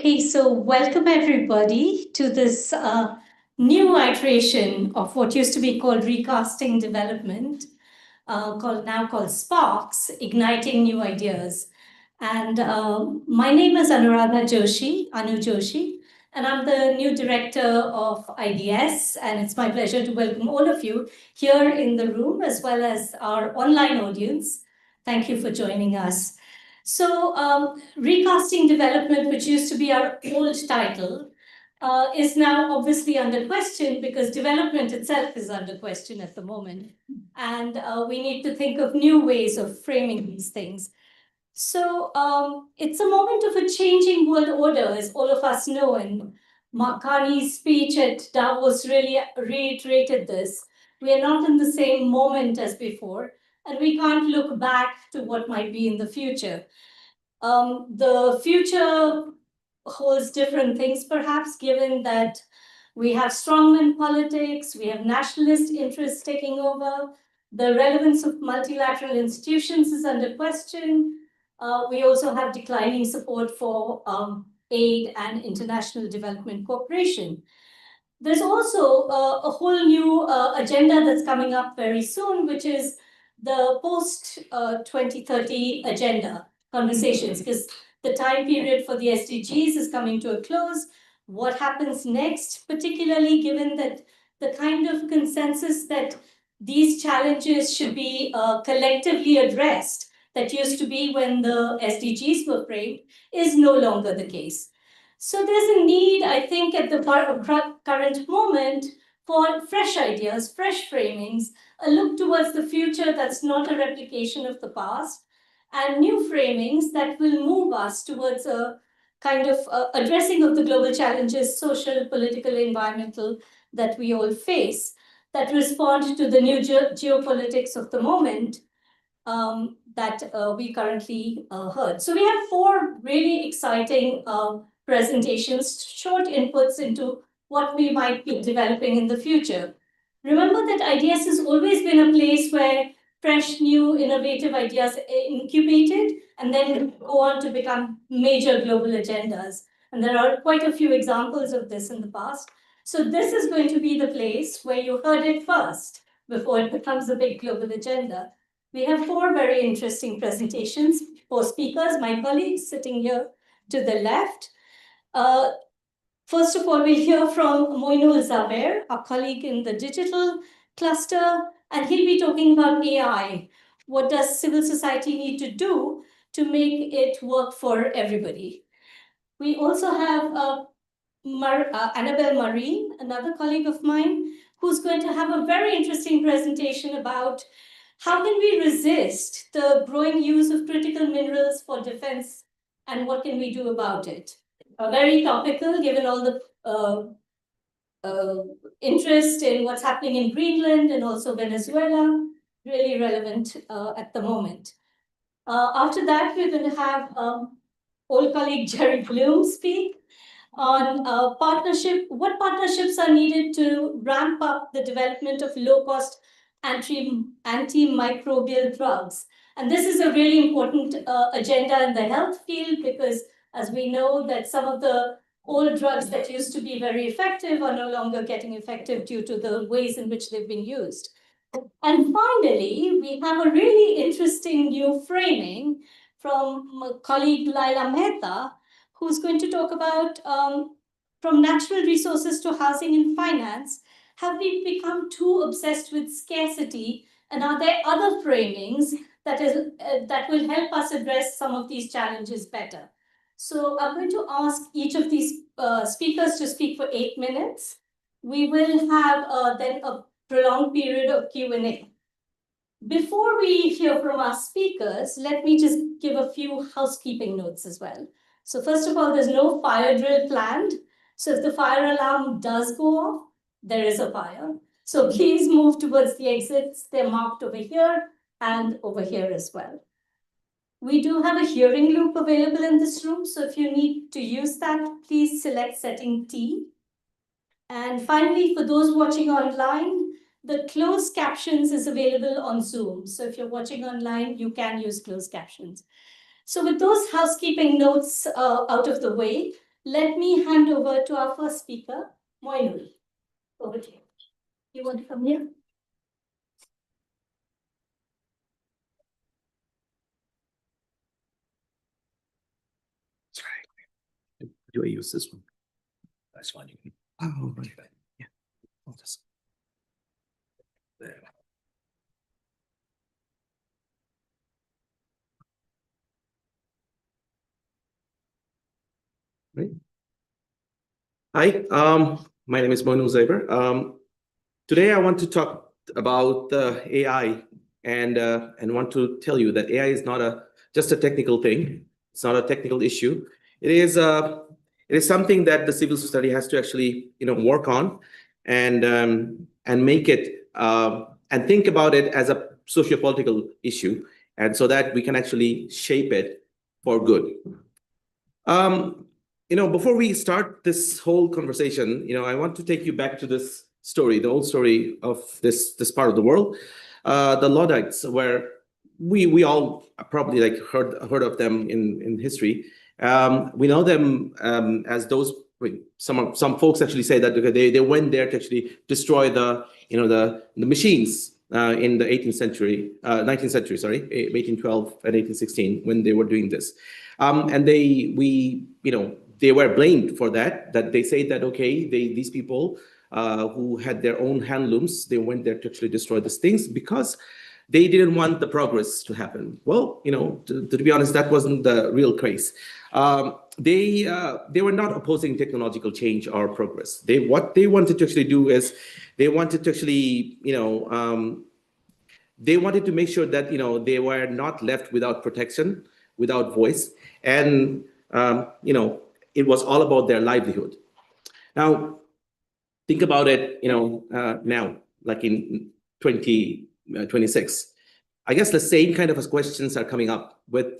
Okay, so welcome everybody to this new iteration of what used to be called recasting development, called Sparks, igniting new ideas. And my name is Anuradha Joshi, Anu Joshi, and I'm the new director of IDS. And it's my pleasure to welcome all of you here in the room as well as our online audience. Thank you for joining us. So, recasting development, which used to be our old title, is now obviously under question because development itself is under question at the moment. And we need to think of new ways of framing these things. So it's a moment of a changing world order, as all of us know. And Carney's speech at Davos really reiterated this. We are not in the same moment as before, and we can't look back to what might be in the future. The future holds different things, perhaps, given that we have strongman politics, we have nationalist interests taking over, the relevance of multilateral institutions is under question. We also have declining support for aid and international development cooperation. There's also a whole new agenda that's coming up very soon, which is the post 2030 agenda conversations, because the time period for the SDGs is coming to a close. What happens next, particularly given that the kind of consensus that these challenges should be collectively addressed that used to be when the SDGs were framed, is no longer the case. So there's a need, I think, at the current moment for fresh ideas, fresh framings, a look towards the future that's not a replication of the past, and new framings that will move us towards a kind of addressing of the global challenges, social, political, environmental, that we all face, that respond to the new geopolitics of the moment that we currently heard. So we have four really exciting presentations, short inputs into what we might be developing in the future. Remember that IDS has always been a place where fresh, new, innovative ideas incubated and then go on to become major global agendas. And there are quite a few examples of this in the past. So this is going to be the place where you heard it first before it becomes a big global agenda. We have four very interesting presentations, four speakers, my colleagues sitting here to the left. First of all, we'll hear from Moinul Zaber, a colleague in the digital cluster, and he'll be talking about AI. What does civil society need to do to make it work for everybody? We also have Anabel Marin, another colleague of mine, who's going to have a very interesting presentation about how can we resist the growing use of critical minerals for defense and what can we do about it? Very topical, given all the interest in what's happening in Greenland and also Venezuela, really relevant at the moment. After that, we're going to have old colleague Jerry Bloom speak on what partnerships are needed to ramp up the development of low-cost antimicrobial drugs. And this is a really important agenda in the health field because, as we know, that some of the old drugs that used to be very effective are no longer getting effective due to the ways in which they've been used. And finally, we have a really interesting new framing from colleague Laila Mehta, who's going to talk about from natural resources to housing and finance, have we become too obsessed with scarcity? And are there other framings that will help us address some of these challenges better? So I'm going to ask each of these speakers to speak for 8 minutes. We will have then a prolonged period of Q&A. Before we hear from our speakers, let me just give a few housekeeping notes as well. So first of all, there's no fire drill planned. So if the fire alarm does go off, there is a fire. So please move towards the exits. They're marked over here and over here as well. We do have a hearing loop available in this room. So if you need to use that, please select setting T. And finally, for those watching online, the closed captions is available on Zoom. So if you're watching online, you can use closed captions. So with those housekeeping notes out of the way, let me hand over to our first speaker, Moinul. Over to you. You want to come here? Sorry. Do I use this one? That's fine. Oh, right. Yeah. I'll just there. Right. Hi, my name is Moinul Zaber. Today I want to talk about AI and want to tell you that AI is not just a technical thing. It's not a technical issue. It is something that the civil society has to actually work on and make it and think about it as a socio-political issue, and so that we can actually shape it for good. Before we start this whole conversation, I want to take you back to this story, the old story of this part of the world, the Luddites, where we all probably heard of them in history. We know them as those. Some folks actually say that they went there to actually destroy the machines in the 18th century, 19th century, sorry, 1812 and 1816, when they were doing this. And they were blamed for that they say that, okay, these people who had their own handlooms, they went there to actually destroy these things because they didn't want the progress to happen. Well, to be honest, that wasn't the real case. They were not opposing technological change or progress. What they wanted to actually do is they wanted to actually, they wanted to make sure that they were not left without protection, without voice, and it was all about their livelihood. Now, think about it. Now, like in 2026. I guess the same kind of questions are coming up with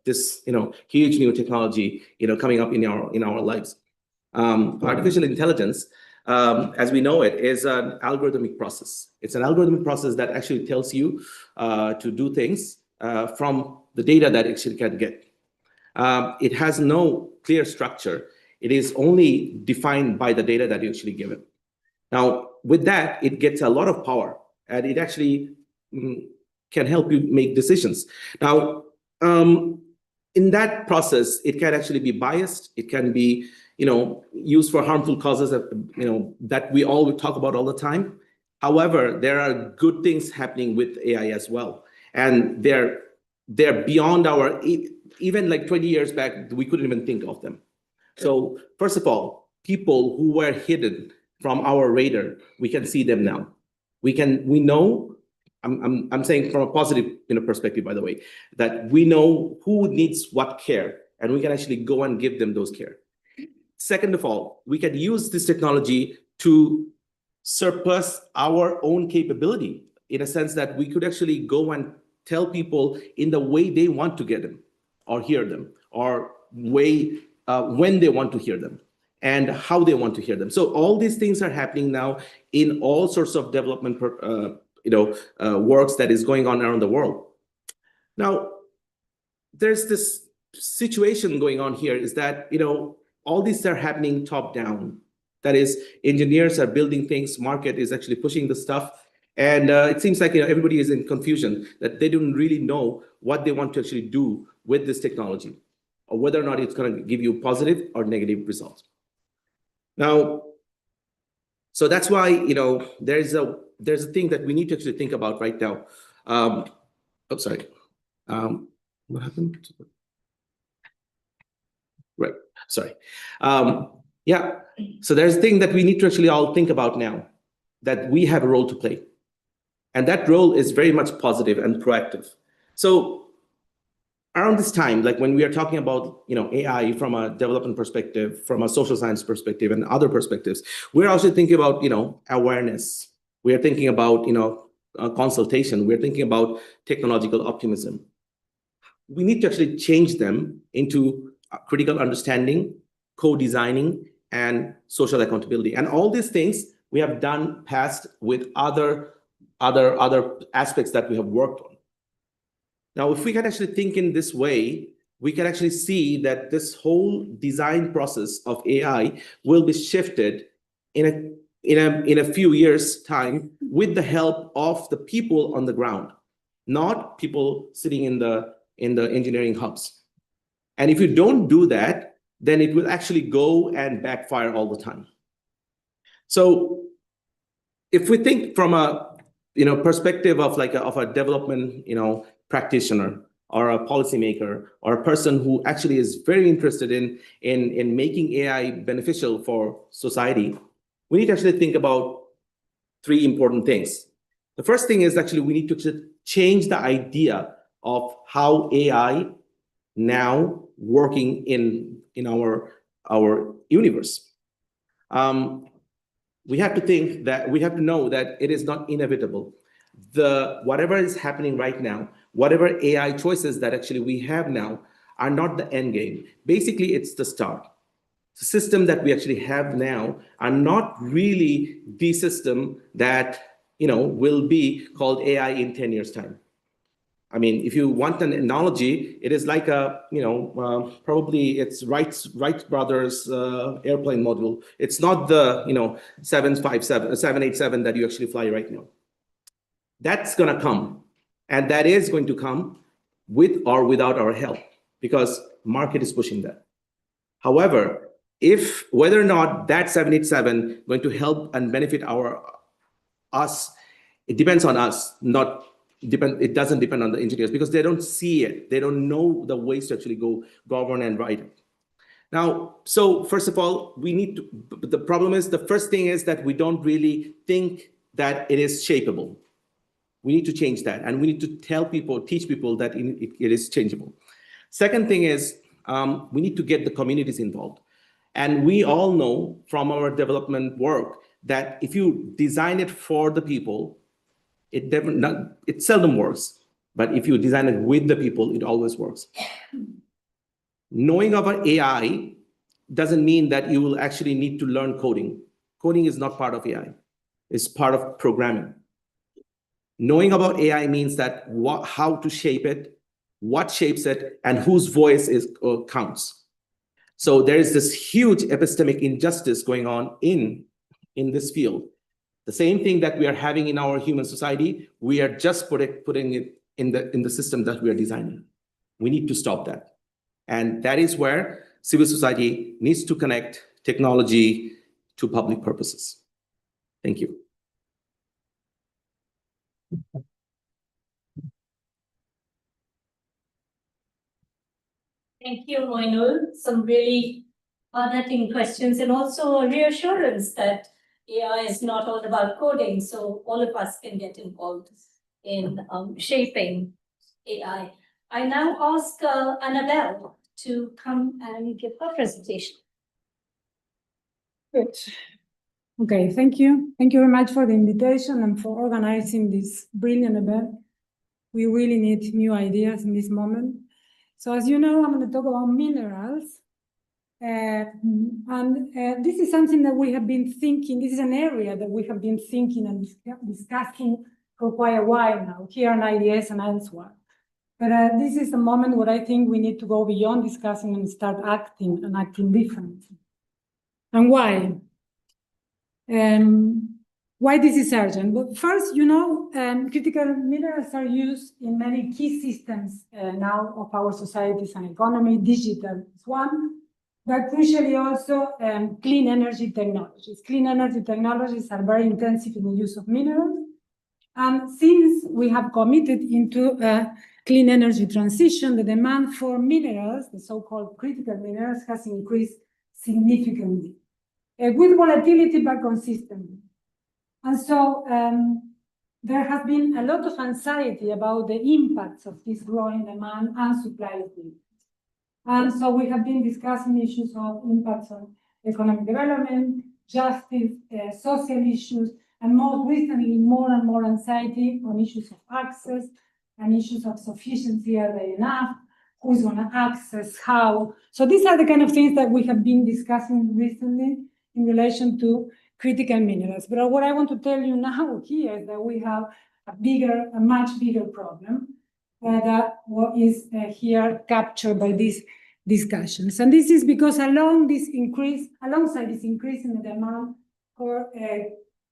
this, huge new technology, coming up in our lives. Artificial intelligence, as we know it, is an algorithmic process. It's an algorithmic process that actually tells you to do things from the data that it actually can get. It has no clear structure. It is only defined by the data that you actually give it. Now, with that, it gets a lot of power, and it actually can help you make decisions. Now, in that process, it can actually be biased. It can be, used for harmful causes that we all talk about all the time. However, there are good things happening with AI as well, and they're beyond our, even like 20 years back, we couldn't even think of them. So first of all, people who were hidden from our radar, we can see them now. We know. I'm saying from a positive perspective, by the way, that we know who needs what care, and we can actually go and give them those care. Second of all, we can use this technology to surpass our own capability, in a sense that we could actually go and tell people in the way they want to get them or hear them, or way when they want to hear them and how they want to hear them. So all these things are happening now in all sorts of development works that is going on around the world. Now, there's this situation going on here, is that all these are happening top down. That is, engineers are building things, market is actually pushing the stuff, and it seems like everybody is in confusion, that they don't really know what they want to actually do with this technology, or whether or not it's going to give you positive or negative results. Now, so that's why there's a thing that we need to actually think about right now. Oops, sorry. What happened? Right. Sorry. Yeah. So there's a thing that we need to actually all think about now, that we have a role to play. And that role is very much positive and proactive. So around this time, like when we are talking about AI from a development perspective, from a social science perspective, and other perspectives, we're also thinking about awareness. We are thinking about consultation. We're thinking about technological optimism. We need to actually change them into critical understanding, co-designing, and social accountability. And all these things we have done past with other aspects that we have worked on. Now, if we can actually think in this way, we can actually see that this whole design process of AI will be shifted in a few years' time with the help of the people on the ground, not people sitting in the engineering hubs. And if you don't do that, then it will actually go and backfire all the time. So if we think from a perspective of a development practitioner or a policymaker or a person who actually is very interested in making AI beneficial for society, we need to actually think about three important things. The first thing is actually we need to change the idea of how AI now working in our universe. We have to know that it is not inevitable. Whatever is happening right now, whatever AI choices that actually we have now are not the end game. Basically, it's the start. The system that we actually have now are not really the system that will be called AI in 10 years' time. I mean, if you want an analogy, it is like probably it's Wright brothers airplane model. It's not the 787 that you actually fly right now. That's going to come, and that is going to come with or without our help, because market is pushing that. However, whether or not that 787 going to help and benefit us, it depends on us, it doesn't depend on the engineers, because they don't see it. They don't know the ways to actually go govern and write it. Now, so first of all, the problem is, the first thing is that we don't really think that it is shapeable. We need to change that, and we need to teach people that it is changeable. Second thing is, we need to get the communities involved. And we all know from our development work that if you design it for the people, it seldom works. But if you design it with the people, it always works. Knowing about AI doesn't mean that you will actually need to learn coding. Coding is not part of AI. It's part of programming. Knowing about AI means that how to shape it, what shapes it, and whose voice counts. So there is this huge epistemic injustice going on in this field. The same thing that we are having in our human society, we are just putting it in the system that we are designing. We need to stop that. And that is where civil society needs to connect technology to public purposes. Thank you. Thank you, Moinul. Some really hard-hitting questions, and also a reassurance that AI is not all about coding, so all of us can get involved in shaping AI. I now ask Anabel to come and give her presentation. Good. Okay, thank you. Thank you very much for the invitation and for organizing this brilliant event. We really need new ideas in this moment. So as you know, I'm going to talk about minerals. This is something that we have been thinking, this is an area that we have been thinking and discussing for quite a while now, here in IDS and elsewhere. But this is the moment where I think we need to go beyond discussing and start acting differently. And why? Why this is urgent? Well, first, critical minerals are used in many key systems now of our societies and economy. Digital is one, but crucially also clean energy technologies. Clean energy technologies are very intensive in the use of minerals. And since we have committed into a clean energy transition, the demand for minerals, the so-called critical minerals, has increased significantly, with volatility but consistently. And so there has been a lot of anxiety about the impacts of this growing demand and supply of minerals. And so we have been discussing issues of impacts on economic development, justice, social issues, and most recently, more and more anxiety on issues of access and issues of sufficiency. Are they enough? Who's going to access? How? So these are the kind of things that we have been discussing recently in relation to critical minerals. But what I want to tell you now here is that we have a much bigger problem. that what is here captured by these discussions. And this is because alongside this increase in the demand for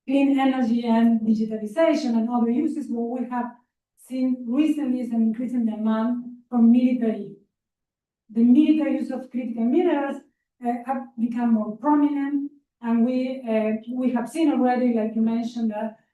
clean energy and digitalization and other uses, what we have seen recently is an increase in demand from military. The military use of critical minerals have become more prominent, and we have seen already, like you mentioned,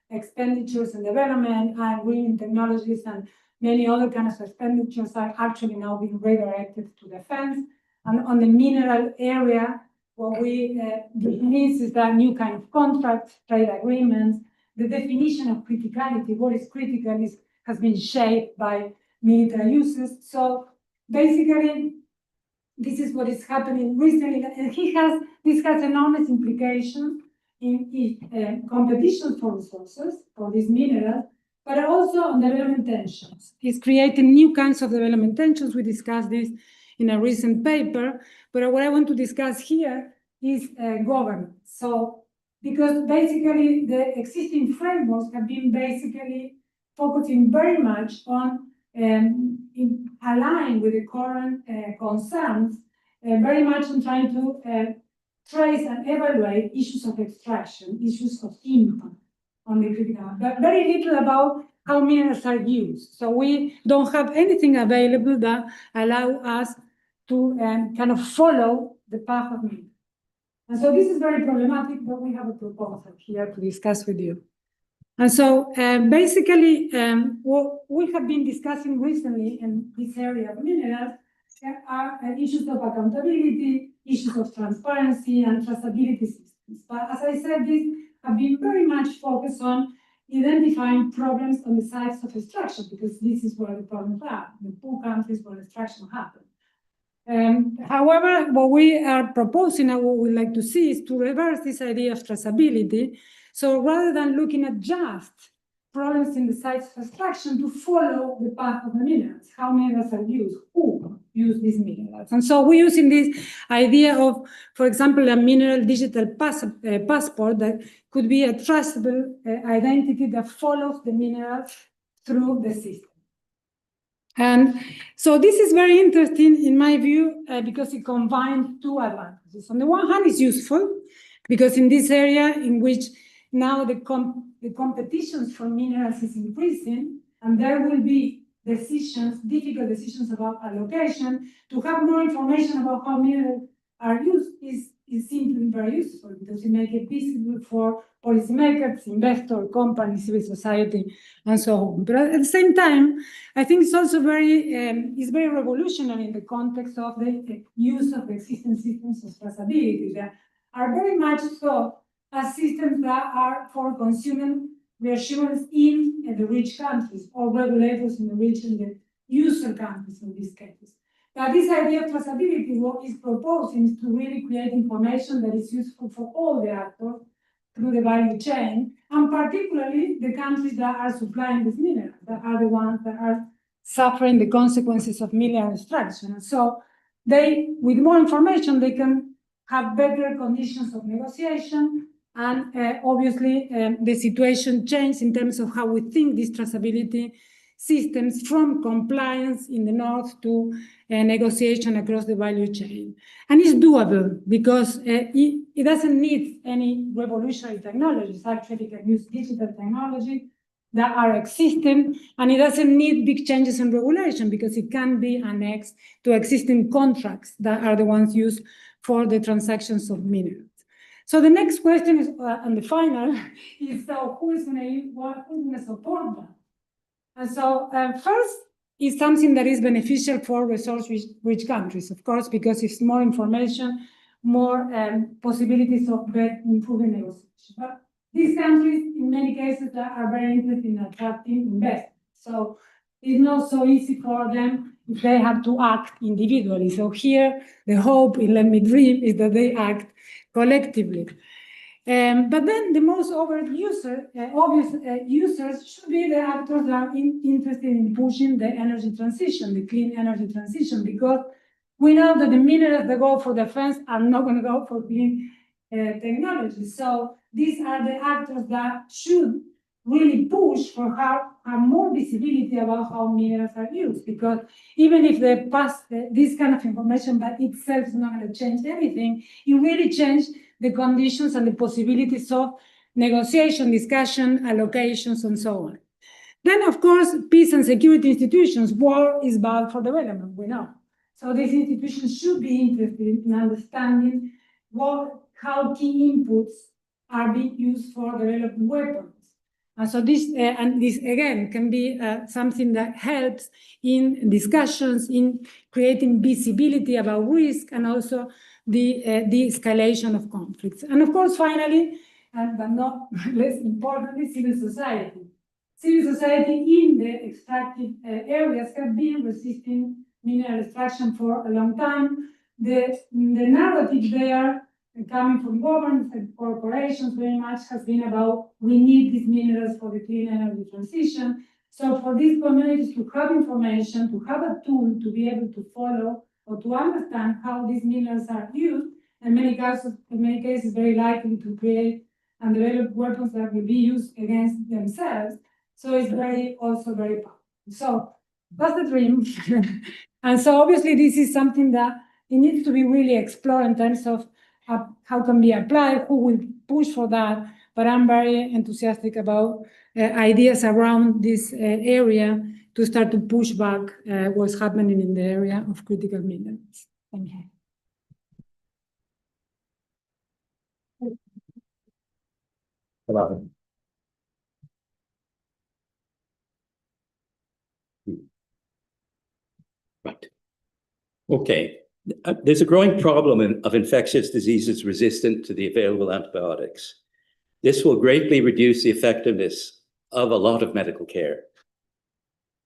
expenditures in development and green technologies and many other kinds of expenditures are actually now being redirected to defense. And on the mineral area, what we need is that new kind of contracts, trade agreements, the definition of criticality, what is critical has been shaped by military uses. So basically, this is what is happening recently, and this has enormous implications in competition for resources, for these minerals, but also on development tensions. It's creating new kinds of development tensions. We discussed this in a recent paper, but what I want to discuss here is governance. So, because basically the existing frameworks have been basically focusing very much on in align with the current concerns, very much on trying to trace and evaluate issues of extraction, issues of impact on the critical, but very little about how minerals are used. So we don't have anything available that allow us to kind of follow the path of minerals. And so this is very problematic, but we have a proposal here to discuss with you. And so basically, what we have been discussing recently in this area of minerals are issues of accountability, issues of transparency and traceability systems. But as I said, these have been very much focused on identifying problems on the sites of extraction, because this is where the problems are, the poor countries where extraction happens. However, what we are proposing and what we like to see is to reverse this idea of traceability. So rather than looking at just problems in the sites of extraction, to follow the path of the minerals, how minerals are used, who use these minerals. And so we're using this idea of, for example, a mineral digital passport that could be a traceable identity that follows the minerals through the system. And so this is very interesting in my view because it combines two advantages. On the one hand, it's useful because in this area in which now the competitions for minerals is increasing, and there will be difficult decisions about allocation, to have more information about how minerals are used is simply very useful because it makes it visible for policymakers, investors, companies, civil society, and so on. But at the same time, I think it's also very revolutionary in the context of the use of existing systems of traceability that are very much so as systems that are for consuming reassurance in the rich countries or regulators in the rich and the user countries in these cases. Now, this idea of traceability, what is proposing is to really create information that is useful for all the actors through the value chain, and particularly the countries that are supplying these minerals, that are the ones that are suffering the consequences of mineral extraction. And so with more information, they can have better conditions of negotiation, and obviously the situation changed in terms of how we think these traceability systems from compliance in the north to negotiation across the value chain. And it's doable because it doesn't need any revolutionary technologies. Actually, it can use digital technology that are existing, and it doesn't need big changes in regulation because it can be annexed to existing contracts that are the ones used for the transactions of minerals. So the next question is, and the final, is so who's going to support that? And so first is something that is beneficial for resource-rich countries, of course, because it's more information, more possibilities of improving negotiation. But these countries, in many cases, are very interested in attracting investment. So it's not so easy for them if they have to act individually. So here, the hope in Let Me Dream is that they act collectively. But then the most obvious users should be the actors that are interested in pushing the energy transition, the clean energy transition, because we know that the minerals that go for defense are not going to go for clean technology. So these are the actors that should really push for have more visibility about how minerals are used, because even if they pass this kind of information by itself is not going to change anything, it really change the conditions and the possibilities of negotiation, discussion, allocations, and so on. Then, of course, peace and security institutions. War is bad for development, we know. So these institutions should be interested in understanding how key inputs are being used for developing weapons. So this again can be something that helps in discussions, in creating visibility about risk, and also the de-escalation of conflicts. And of course, finally, but not less importantly, civil society. Civil society in the extractive areas have been resisting mineral extraction for a long time. The narrative there, coming from governments and corporations, very much has been about we need these minerals for the clean energy transition. So for these communities to have information, to have a tool to be able to follow or to understand how these minerals are used, in many cases, very likely to create and develop weapons that will be used against themselves. So it's also very powerful. So that's the dream. And so obviously this is something that it needs to be really explored in terms of how can be applied, who will push for that. But I'm very enthusiastic about ideas around this area to start to push back what's happening in the area of critical minerals. Thank you. Hello. Right. Okay. There's a growing problem of infectious diseases resistant to the available antibiotics. This will greatly reduce the effectiveness of a lot of medical care.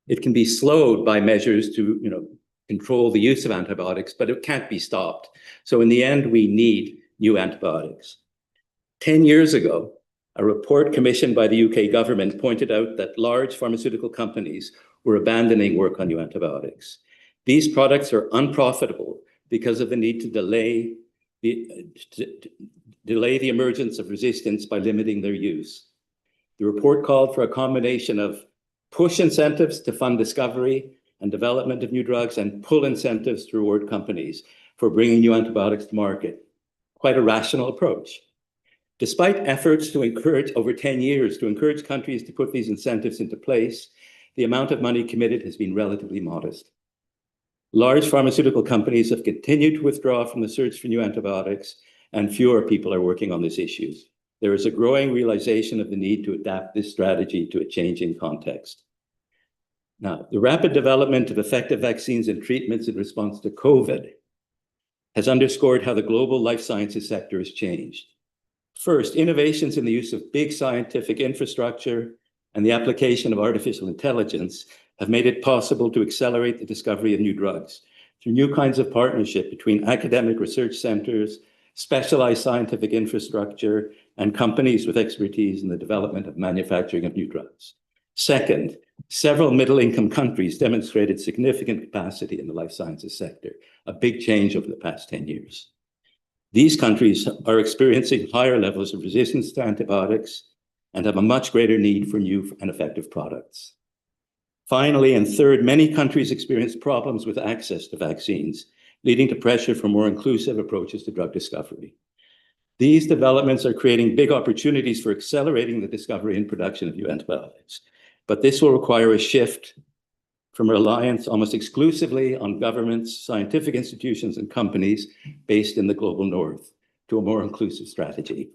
It can be slowed by measures to, control the use of antibiotics, but it can't be stopped. So in the end, we need new antibiotics. 10 years ago, a report commissioned by the UK government pointed out that large pharmaceutical companies were abandoning work on new antibiotics. These products are unprofitable because of the need to delay the emergence of resistance by limiting their use. The report called for a combination of push incentives to fund discovery and development of new drugs and pull incentives to reward companies for bringing new antibiotics to market. Quite a rational approach. Despite efforts to encourage, over 10 years, to encourage countries to put these incentives into place, the amount of money committed has been relatively modest. Large pharmaceutical companies have continued to withdraw from the search for new antibiotics, and fewer people are working on this issue. There is a growing realization of the need to adapt this strategy to a changing context. Now, the rapid development of effective vaccines and treatments in response to COVID has underscored how the global life sciences sector has changed. First, innovations in the use of big scientific infrastructure and the application of artificial intelligence have made it possible to accelerate the discovery of new drugs through new kinds of partnership between academic research centers, specialized scientific infrastructure, and companies with expertise in the development of manufacturing of new drugs. Second, several middle-income countries demonstrated significant capacity in the life sciences sector, a big change over the past 10 years. These countries are experiencing higher levels of resistance to antibiotics and have a much greater need for new and effective products. Finally, and third, many countries experience problems with access to vaccines, leading to pressure for more inclusive approaches to drug discovery. These developments are creating big opportunities for accelerating the discovery and production of new antibiotics. But this will require a shift from reliance almost exclusively on governments, scientific institutions, and companies based in the global north to a more inclusive strategy.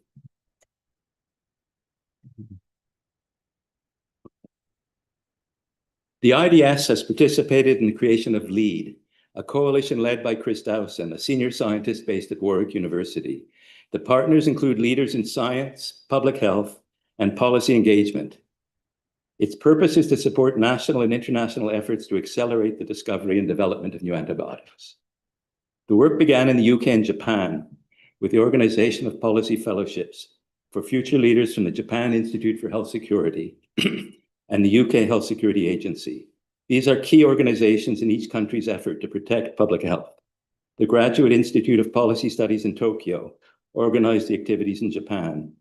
The IDS has participated in the creation of LEAD, a coalition led by Chris Dawson, a senior scientist based at Warwick University. The partners include leaders in science, public health, and policy engagement. Its purpose is to support national and international efforts to accelerate the discovery and development of new antibiotics. The work began in the UK and Japan with the organization of policy fellowships for future leaders from the Japan Institute for Health Security and the UK Health Security Agency. These are key organizations in each country's effort to protect public health. The Graduate Institute of Policy Studies in Tokyo organized the activities in Japan.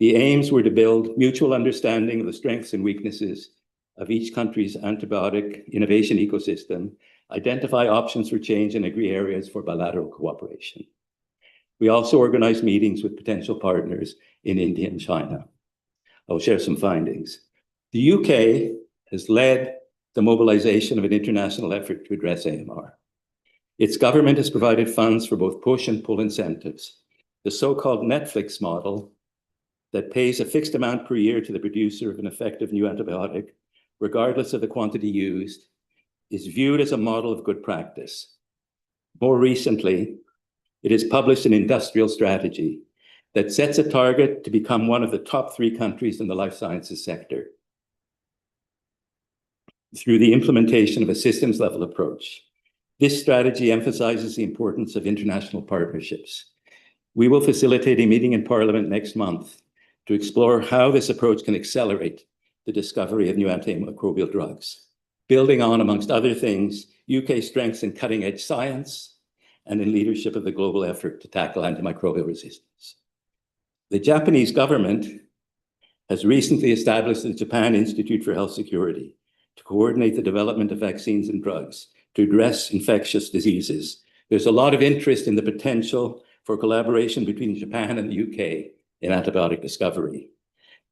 The aims were to build mutual understanding of the strengths and weaknesses of each country's antibiotic innovation ecosystem, identify options for change, and agree areas for bilateral cooperation. We also organized meetings with potential partners in India and China. I'll share some findings. The UK has led the mobilization of an international effort to address AMR. Its government has provided funds for both push and pull incentives. The so-called Netflix model that pays a fixed amount per year to the producer of an effective new antibiotic, regardless of the quantity used, is viewed as a model of good practice. More recently, it has published an industrial strategy that sets a target to become one of the top 3 countries in the life sciences sector through the implementation of a systems-level approach. This strategy emphasizes the importance of international partnerships. We will facilitate a meeting in Parliament next month to explore how this approach can accelerate the discovery of new antimicrobial drugs, building on, amongst other things, UK strengths in cutting-edge science and in leadership of the global effort to tackle antimicrobial resistance. The Japanese government has recently established the Japan Institute for Health Security to coordinate the development of vaccines and drugs to address infectious diseases. There's a lot of interest in the potential for collaboration between Japan and the UK in antibiotic discovery.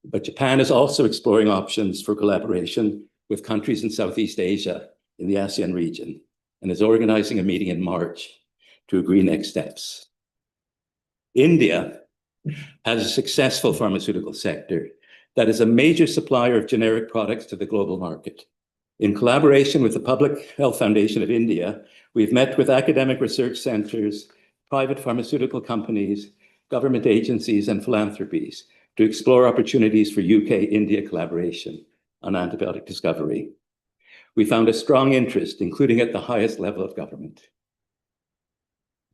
But Japan is also exploring options for collaboration with countries in Southeast Asia in the ASEAN region and is organizing a meeting in March to agree next steps. India has a successful pharmaceutical sector that is a major supplier of generic products to the global market. In collaboration with the Public Health Foundation of India, we've met with academic research centers, private pharmaceutical companies, government agencies, and philanthropies to explore opportunities for UK-India collaboration on antibiotic discovery. We found a strong interest, including at the highest level of government.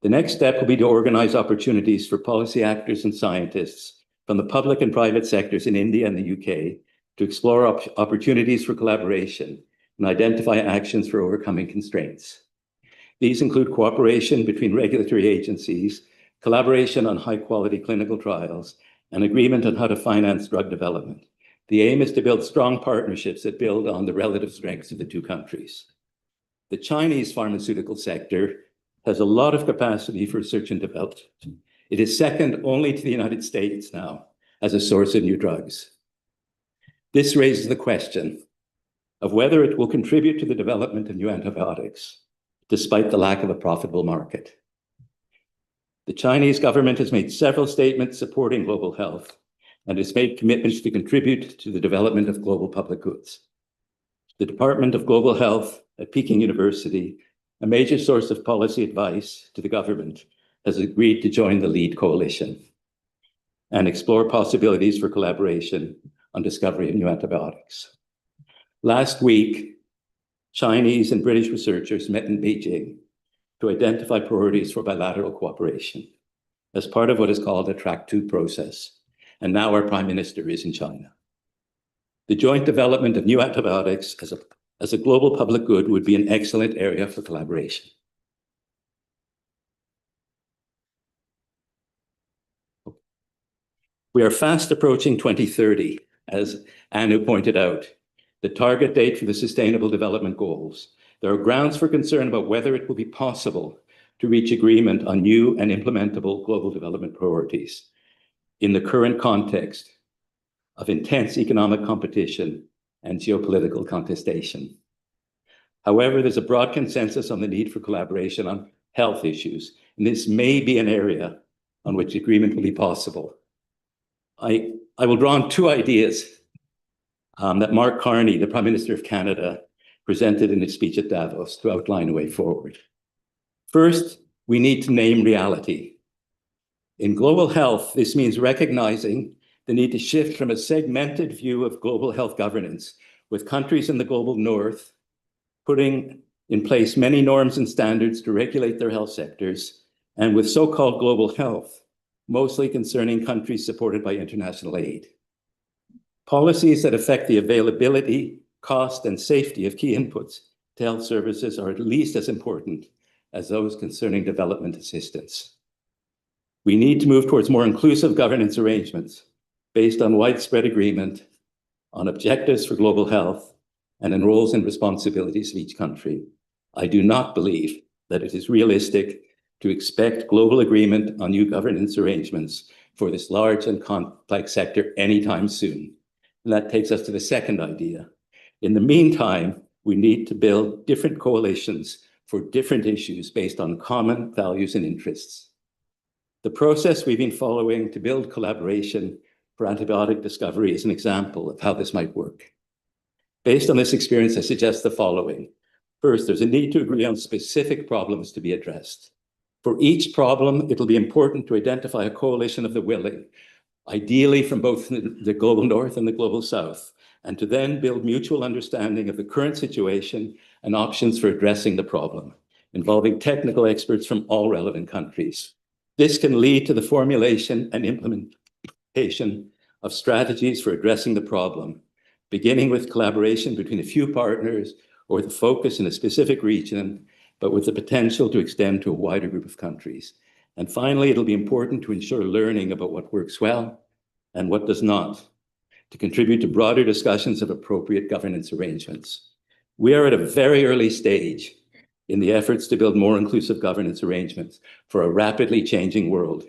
The next step will be to organize opportunities for policy actors and scientists from the public and private sectors in India and the UK to explore opportunities for collaboration and identify actions for overcoming constraints. These include cooperation between regulatory agencies, collaboration on high-quality clinical trials, and agreement on how to finance drug development. The aim is to build strong partnerships that build on the relative strengths of the 2 countries. The Chinese pharmaceutical sector has a lot of capacity for research and development. It is second only to the United States now as a source of new drugs. This raises the question of whether it will contribute to the development of new antibiotics, despite the lack of a profitable market. The Chinese government has made several statements supporting global health and has made commitments to contribute to the development of global public goods. The Department of Global Health at Peking University, a major source of policy advice to the government, has agreed to join the LEAD coalition and explore possibilities for collaboration on discovery of new antibiotics. Last week, Chinese and British researchers met in Beijing to identify priorities for bilateral cooperation as part of what is called a Track 2 process. And now our Prime Minister is in China. The joint development of new antibiotics as a global public good would be an excellent area for collaboration. We are fast approaching 2030, as Anu pointed out, the target date for the Sustainable Development Goals. There are grounds for concern about whether it will be possible to reach agreement on new and implementable global development priorities in the current context of intense economic competition and geopolitical contestation. However, there's a broad consensus on the need for collaboration on health issues, and this may be an area on which agreement will be possible. I will draw on 2 ideas that Mark Carney, the Prime Minister of Canada, presented in his speech at Davos to outline a way forward. First, we need to name reality. In global health, this means recognizing the need to shift from a segmented view of global health governance, with countries in the global north putting in place many norms and standards to regulate their health sectors, and with so-called global health, mostly concerning countries supported by international aid. Policies that affect the availability, cost, and safety of key inputs to health services are at least as important as those concerning development assistance. We need to move towards more inclusive governance arrangements based on widespread agreement on objectives for global health and in roles and responsibilities of each country. I do not believe that it is realistic to expect global agreement on new governance arrangements for this large and complex sector anytime soon. And that takes us to the second idea. In the meantime, we need to build different coalitions for different issues based on common values and interests. The process we've been following to build collaboration for antibiotic discovery is an example of how this might work. Based on this experience, I suggest the following. First, there's a need to agree on specific problems to be addressed. For each problem, it'll be important to identify a coalition of the willing, ideally from both the global north and the global south, and to then build mutual understanding of the current situation and options for addressing the problem, involving technical experts from all relevant countries. This can lead to the formulation and implementation of strategies for addressing the problem, beginning with collaboration between a few partners or the focus in a specific region, but with the potential to extend to a wider group of countries. And finally, it'll be important to ensure learning about what works well and what does not, to contribute to broader discussions of appropriate governance arrangements. We are at a very early stage in the efforts to build more inclusive governance arrangements for a rapidly changing world.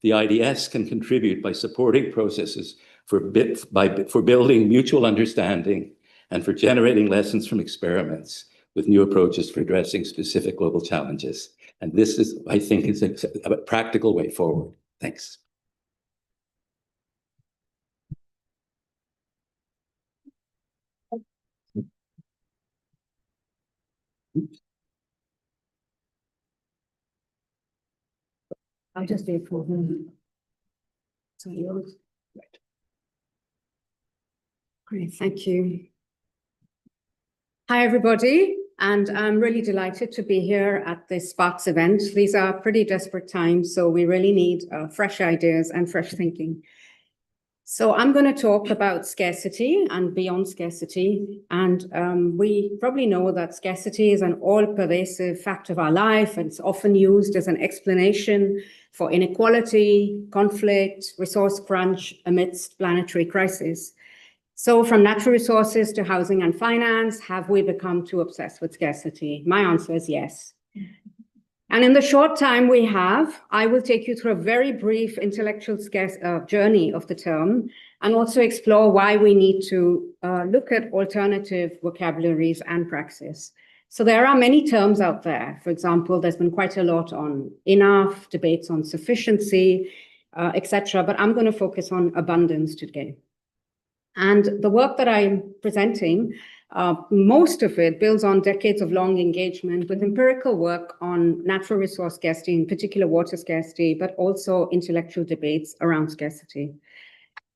The IDS can contribute by supporting processes for building mutual understanding and for generating lessons from experiments with new approaches for addressing specific global challenges. And this is, I think, is a practical way forward. Thanks. I'll just wait for him. So yours. Right. Great, thank you. Hi, everybody, and I'm really delighted to be here at this Sparks event. These are pretty desperate times, so we really need fresh ideas and fresh thinking. So I'm going to talk about scarcity and beyond scarcity. And we probably know that scarcity is an all-pervasive fact of our life. And it's often used as an explanation for inequality, conflict, resource crunch amidst planetary crisis. So from natural resources to housing and finance, have we become too obsessed with scarcity? My answer is yes. And in the short time we have, I will take you through a very brief intellectual journey of the term and also explore why we need to look at alternative vocabularies and praxis. So there are many terms out there. For example, there's been quite a lot on enough, debates on sufficiency, etc. But I'm going to focus on abundance today. And the work that I'm presenting, most of it builds on decades of long engagement with empirical work on natural resource scarcity, in particular water scarcity, but also intellectual debates around scarcity.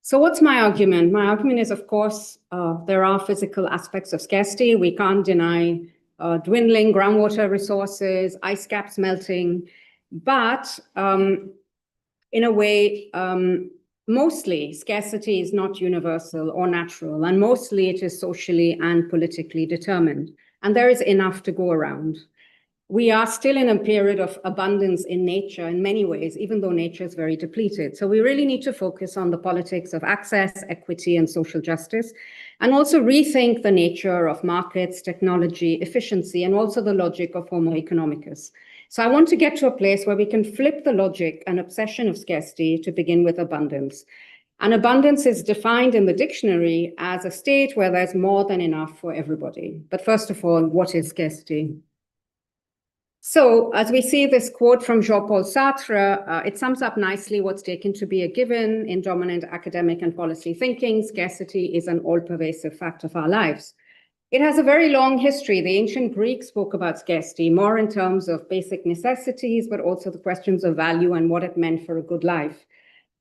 So what's my argument? My argument is, of course, there are physical aspects of scarcity. We can't deny dwindling groundwater resources, ice caps melting, but in a way, mostly scarcity is not universal or natural, and mostly it is socially and politically determined. And there is enough to go around. We are still in a period of abundance in nature in many ways, even though nature is very depleted. So we really need to focus on the politics of access, equity, and social justice, and also rethink the nature of markets, technology, efficiency, and also the logic of Homo economicus. So I want to get to a place where we can flip the logic and obsession of scarcity to begin with abundance. And abundance is defined in the dictionary as a state where there's more than enough for everybody. But first of all, what is scarcity? So as we see this quote from Jean-Paul Sartre, it sums up nicely what's taken to be a given in dominant academic and policy thinking. Scarcity is an all-pervasive fact of our lives. It has a very long history. The ancient Greeks spoke about scarcity more in terms of basic necessities, but also the questions of value and what it meant for a good life.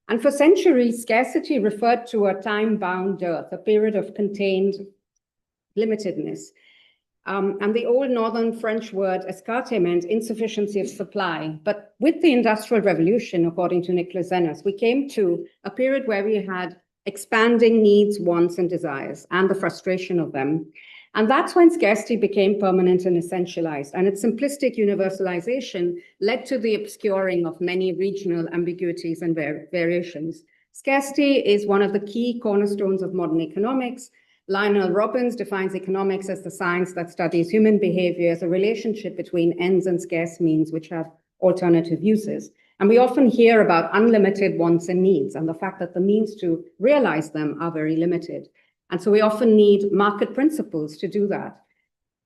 And for centuries, scarcity referred to a time-bound dearth, a period of contained limitedness. And the old Northern French word escarte meant insufficiency of supply. But with the Industrial Revolution, according to Nicholas Zenas, we came to a period where we had expanding needs, wants, and desires, and the frustration of them. And that's when scarcity became permanent and essentialized. And its simplistic universalization led to the obscuring of many regional ambiguities and variations. Scarcity is one of the key cornerstones of modern economics. Lionel Robbins defines economics as the science that studies human behavior as a relationship between ends and scarce means which have alternative uses. And we often hear about unlimited wants and needs and the fact that the means to realize them are very limited. And so we often need market principles to do that.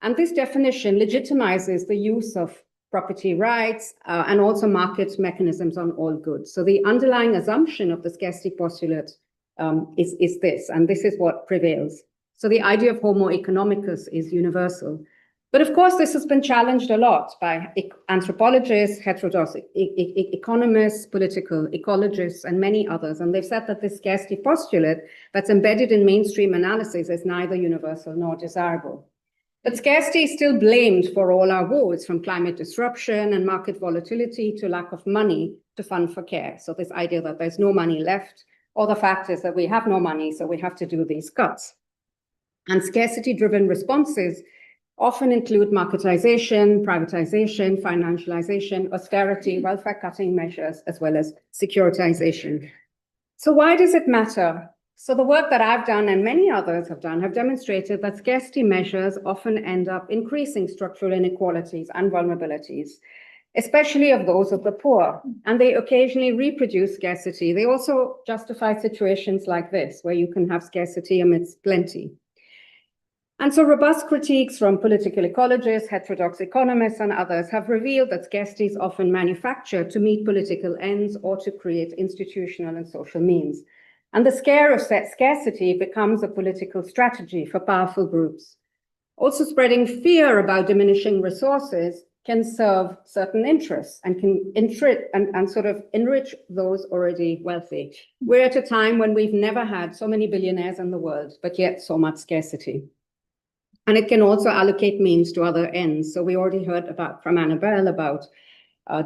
And this definition legitimizes the use of property rights and also market mechanisms on all goods. So the underlying assumption of the scarcity postulate is this, and this is what prevails. So the idea of homo economicus is universal. But of course, this has been challenged a lot by anthropologists, heterodox economists, political ecologists, and many others. And they've said that this scarcity postulate that's embedded in mainstream analysis is neither universal nor desirable. But scarcity is still blamed for all our woes, from climate disruption and market volatility to lack of money to fund for care. So this idea that there's no money left, or the fact is that we have no money, so we have to do these cuts. And scarcity-driven responses often include marketization, privatization, financialization, austerity, welfare-cutting measures, as well as securitization. So why does it matter? So the work that I've done and many others have done have demonstrated that scarcity measures often end up increasing structural inequalities and vulnerabilities, especially of those of the poor. And they occasionally reproduce scarcity. They also justify situations like this, where you can have scarcity amidst plenty. And so robust critiques from political ecologists, heterodox economists, and others have revealed that scarcity is often manufactured to meet political ends or to create institutional and social means. And the scare of scarcity becomes a political strategy for powerful groups. Also, spreading fear about diminishing resources can serve certain interests and can sort of enrich those already wealthy. We're at a time when we've never had so many billionaires in the world, but yet so much scarcity. And it can also allocate means to other ends. So we already heard from Anabel about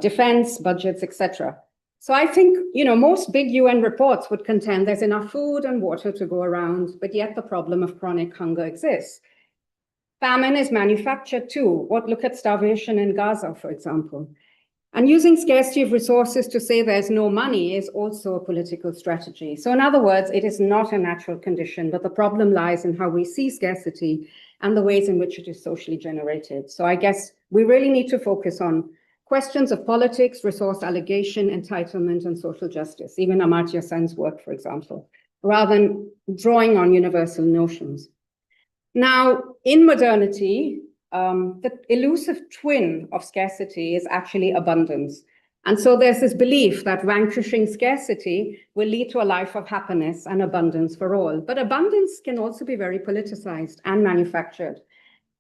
defense, budgets, etc. So I think, most big UN reports would contend there's enough food and water to go around, but yet the problem of chronic hunger exists. Famine is manufactured too. Look at starvation in Gaza, for example. And using scarcity of resources to say there's no money is also a political strategy. So in other words, it is not a natural condition, but the problem lies in how we see scarcity and the ways in which it is socially generated. So I guess we really need to focus on questions of politics, resource allocation, entitlement, and social justice, even Amartya Sen's work, for example, rather than drawing on universal notions. Now, in modernity, the elusive twin of scarcity is actually abundance. And so there's this belief that vanquishing scarcity will lead to a life of happiness and abundance for all. But abundance can also be very politicized and manufactured.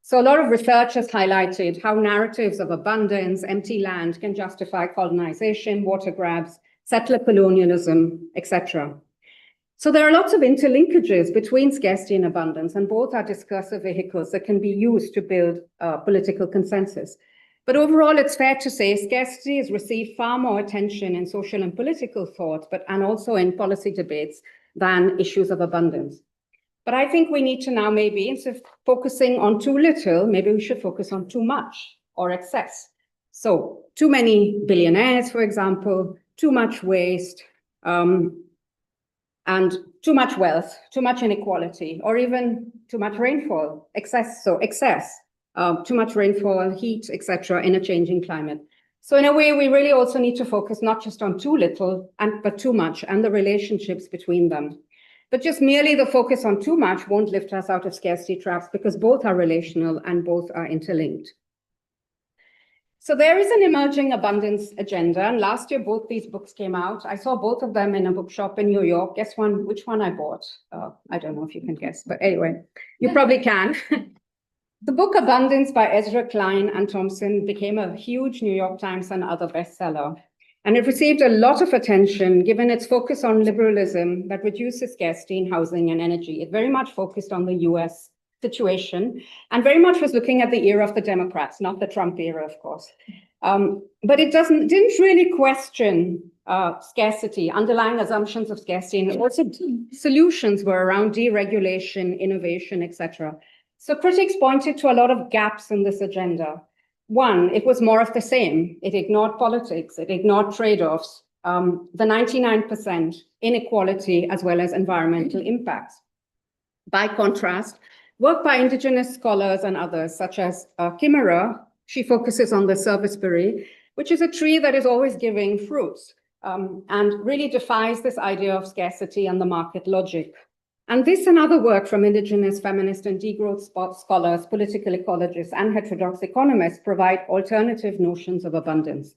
So a lot of research has highlighted how narratives of abundance, empty land can justify colonization, water grabs, settler colonialism, etc. So there are lots of interlinkages between scarcity and abundance, and both are discursive vehicles that can be used to build political consensus. But overall, it's fair to say scarcity has received far more attention in social and political thought, and also in policy debates than issues of abundance. But I think we need to now maybe, instead of focusing on too little, maybe we should focus on too much or excess. So too many billionaires, for example, too much waste, and too much wealth, too much inequality, or even too much rainfall, excess, too much rainfall, heat, etc., in a changing climate. So in a way, we really also need to focus not just on too little, but too much, and the relationships between them. But just merely the focus on too much won't lift us out of scarcity traps, because both are relational and both are interlinked. So there is an emerging abundance agenda, and last year both these books came out. I saw both of them in a bookshop in New York. Guess which one I bought? I don't know if you can guess, but anyway, you probably can. The book Abundance by Ezra Klein and Thompson became a huge New York Times and other bestseller. And it received a lot of attention given its focus on liberalism that reduces scarcity in housing and energy. It very much focused on the US situation and very much was looking at the era of the Democrats, not the Trump era, of course. But it didn't really question scarcity, underlying assumptions of scarcity, and also solutions were around deregulation, innovation, etc. So critics pointed to a lot of gaps in this agenda. One, it was more of the same. It ignored politics, it ignored trade-offs, the 99% inequality as well as environmental impacts. By contrast, work by indigenous scholars and others, such as Kimera, she focuses on the serviceberry, which is a tree that is always giving fruits and really defies this idea of scarcity and the market logic. And this and other work from indigenous, feminist, and degrowth scholars, political ecologists, and heterodox economists provide alternative notions of abundance.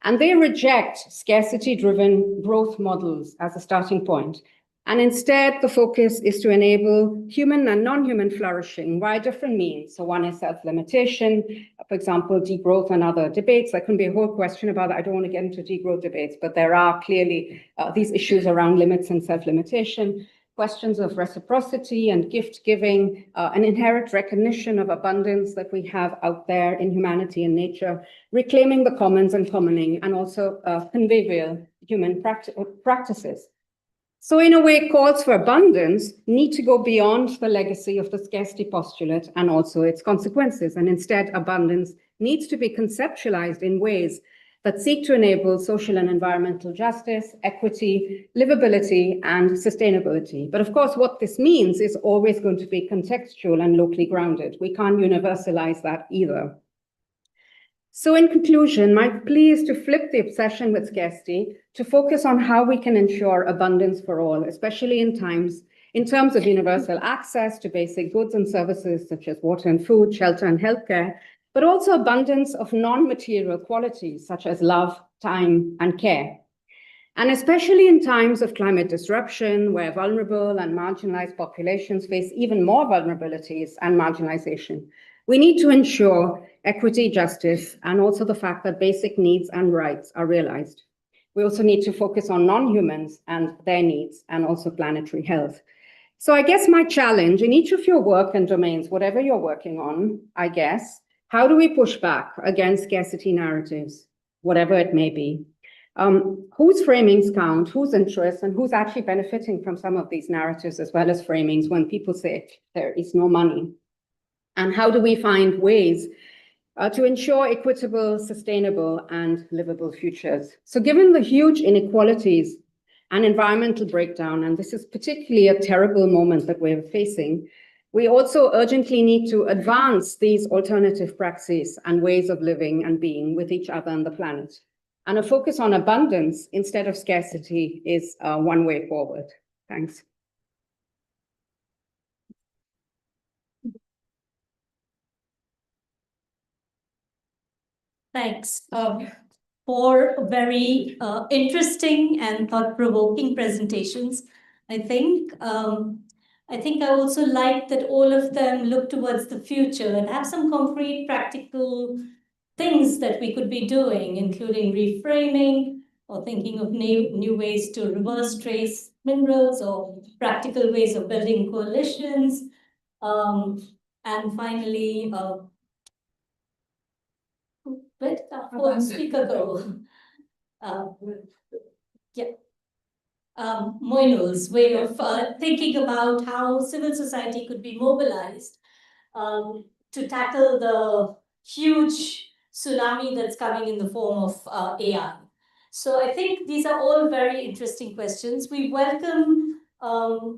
And they reject scarcity-driven growth models as a starting point. And instead, the focus is to enable human and non-human flourishing via different means. So one is self-limitation, for example, degrowth and other debates. There can be a whole question about that. I don't want to get into degrowth debates, but there are clearly these issues around limits and self-limitation, questions of reciprocity and gift giving, an inherent recognition of abundance that we have out there in humanity and nature, reclaiming the commons and commoning, and also convivial human practices. So in a way, calls for abundance need to go beyond the legacy of the scarcity postulate and also its consequences. And instead, abundance needs to be conceptualized in ways that seek to enable social and environmental justice, equity, livability, and sustainability. But of course, what this means is always going to be contextual and locally grounded. We can't universalize that either. So in conclusion, my plea is to flip the obsession with scarcity to focus on how we can ensure abundance for all, especially in terms of universal access to basic goods and services such as water and food, shelter and healthcare, but also abundance of non-material qualities such as love, time, and care. And especially in times of climate disruption, where vulnerable and marginalized populations face even more vulnerabilities and marginalization, we need to ensure equity, justice, and also the fact that basic needs and rights are realized. We also need to focus on non-humans and their needs, and also planetary health. So I guess my challenge in each of your work and domains, whatever you're working on, I guess, how do we push back against scarcity narratives, whatever it may be? Whose framings count, whose interests, and who's actually benefiting from some of these narratives as well as framings when people say there is no money? And how do we find ways to ensure equitable, sustainable, and livable futures? So given the huge inequalities and environmental breakdown, and this is particularly a terrible moment that we're facing, we also urgently need to advance these alternative praxis and ways of living and being with each other and the planet. And a focus on abundance instead of scarcity is one way forward. Thanks. Thanks for very interesting and thought-provoking presentations. I think I also like that all of them look towards the future and have some concrete, practical things that we could be doing, including reframing or thinking of new ways to reverse trace minerals or practical ways of building coalitions. And finally, where did our fourth speaker go? Moinul's way of thinking about how civil society could be mobilized to tackle the huge tsunami that's coming in the form of AI. So I think these are all very interesting questions. We welcome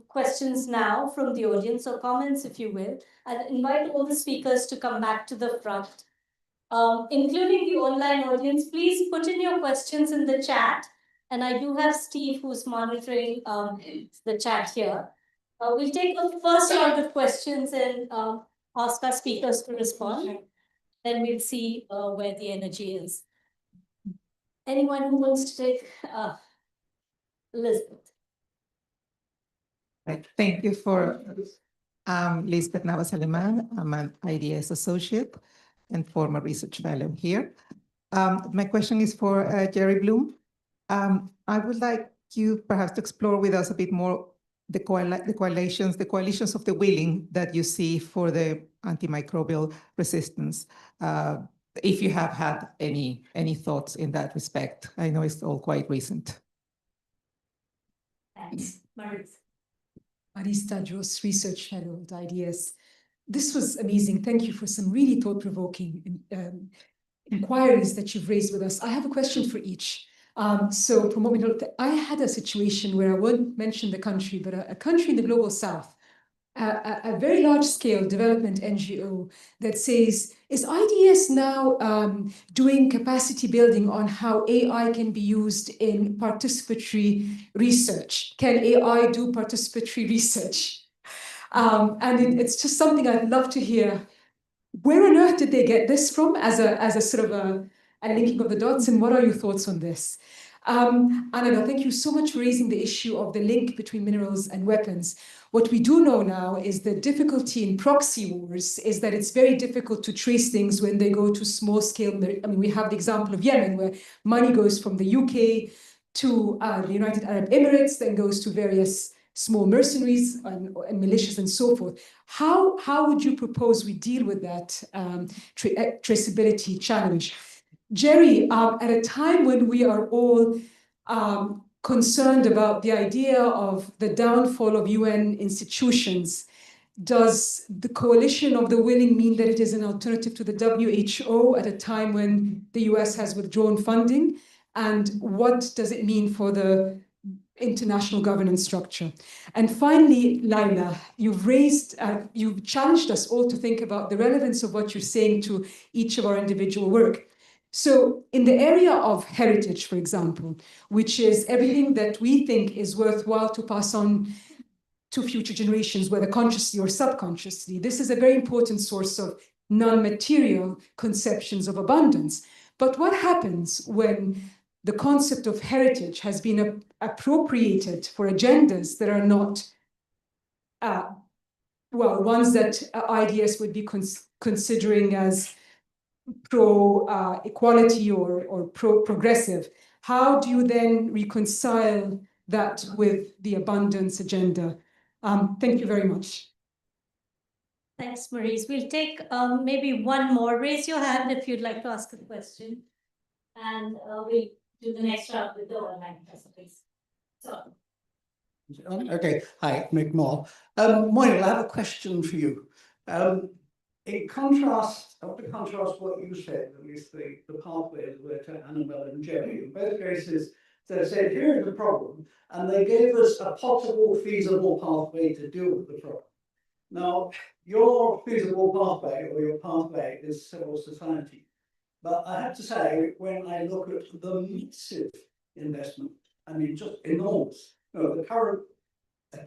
questions now from the audience, or comments, if you will. I'd invite all the speakers to come back to the front. Including the online audience, please put in your questions in the chat. And I do have Steve who's monitoring the chat here. We'll take the first round of questions and ask our speakers to respond. Then we'll see where the energy is. Anyone who wants to take Elizabeth? Right. Thank you for Lisbeth Navas-Aleman. I'm an IDS associate and former research fellow here. My question is for Jerry Bloom. I would like you perhaps to explore with us a bit more the coalitions of the willing that you see for the antimicrobial resistance. If you have had any thoughts in that respect. I know it's all quite recent. Thanks. Marin. Marista Jos, research fellow at IDS. This was amazing. Thank you for some really thought-provoking inquiries that you've raised with us. I have a question for each. So from what we know, I had a situation where I won't mention the country, but a country in the global south, a very large scale development NGO that says, is IDS now doing capacity building on how AI can be used in participatory research? Can AI do participatory research? And it's just something I'd love to hear. Where on earth did they get this from as a sort of a linking of the dots, and what are your thoughts on this? Anabel, thank you so much for raising the issue of the link between minerals and weapons. What we do know now is the difficulty in proxy wars is that it's very difficult to trace things when they go to small scale. I mean, we have the example of Yemen, where money goes from the UK to the United Arab Emirates, then goes to various small mercenaries and militias and so forth. How would you propose we deal with that traceability challenge? Jerry, at a time when we are all concerned about the idea of the downfall of UN institutions, does the coalition of the willing mean that it is an alternative to the WHO at a time when the US has withdrawn funding? And what does it mean for the international governance structure? And finally, Laila, you've challenged us all to think about the relevance of what you're saying to each of our individual work. So in the area of heritage, for example, which is everything that we think is worthwhile to pass on to future generations, whether consciously or subconsciously, this is a very important source of non-material conceptions of abundance. But what happens when the concept of heritage has been appropriated for agendas that are not, ones that IDS would be considering as pro-equality or pro-progressive? How do you then reconcile that with the abundance agenda? Thank you very much. Thanks, Maurice. We'll take maybe one more. Raise your hand if you'd like to ask a question. And we'll do the next round with the online participants. So. Okay, hi, Mick Moore. Moinul, I have a question for you. In contrast, I want to contrast what you said, at least the pathways were to Anabel and Jerry. In both cases, they said, here is the problem, and they gave us a possible feasible pathway to deal with the problem. Now, your feasible pathway, or your pathway, is civil society. But I have to say, when I look at the massive investment, I mean, just enormous. You know, the current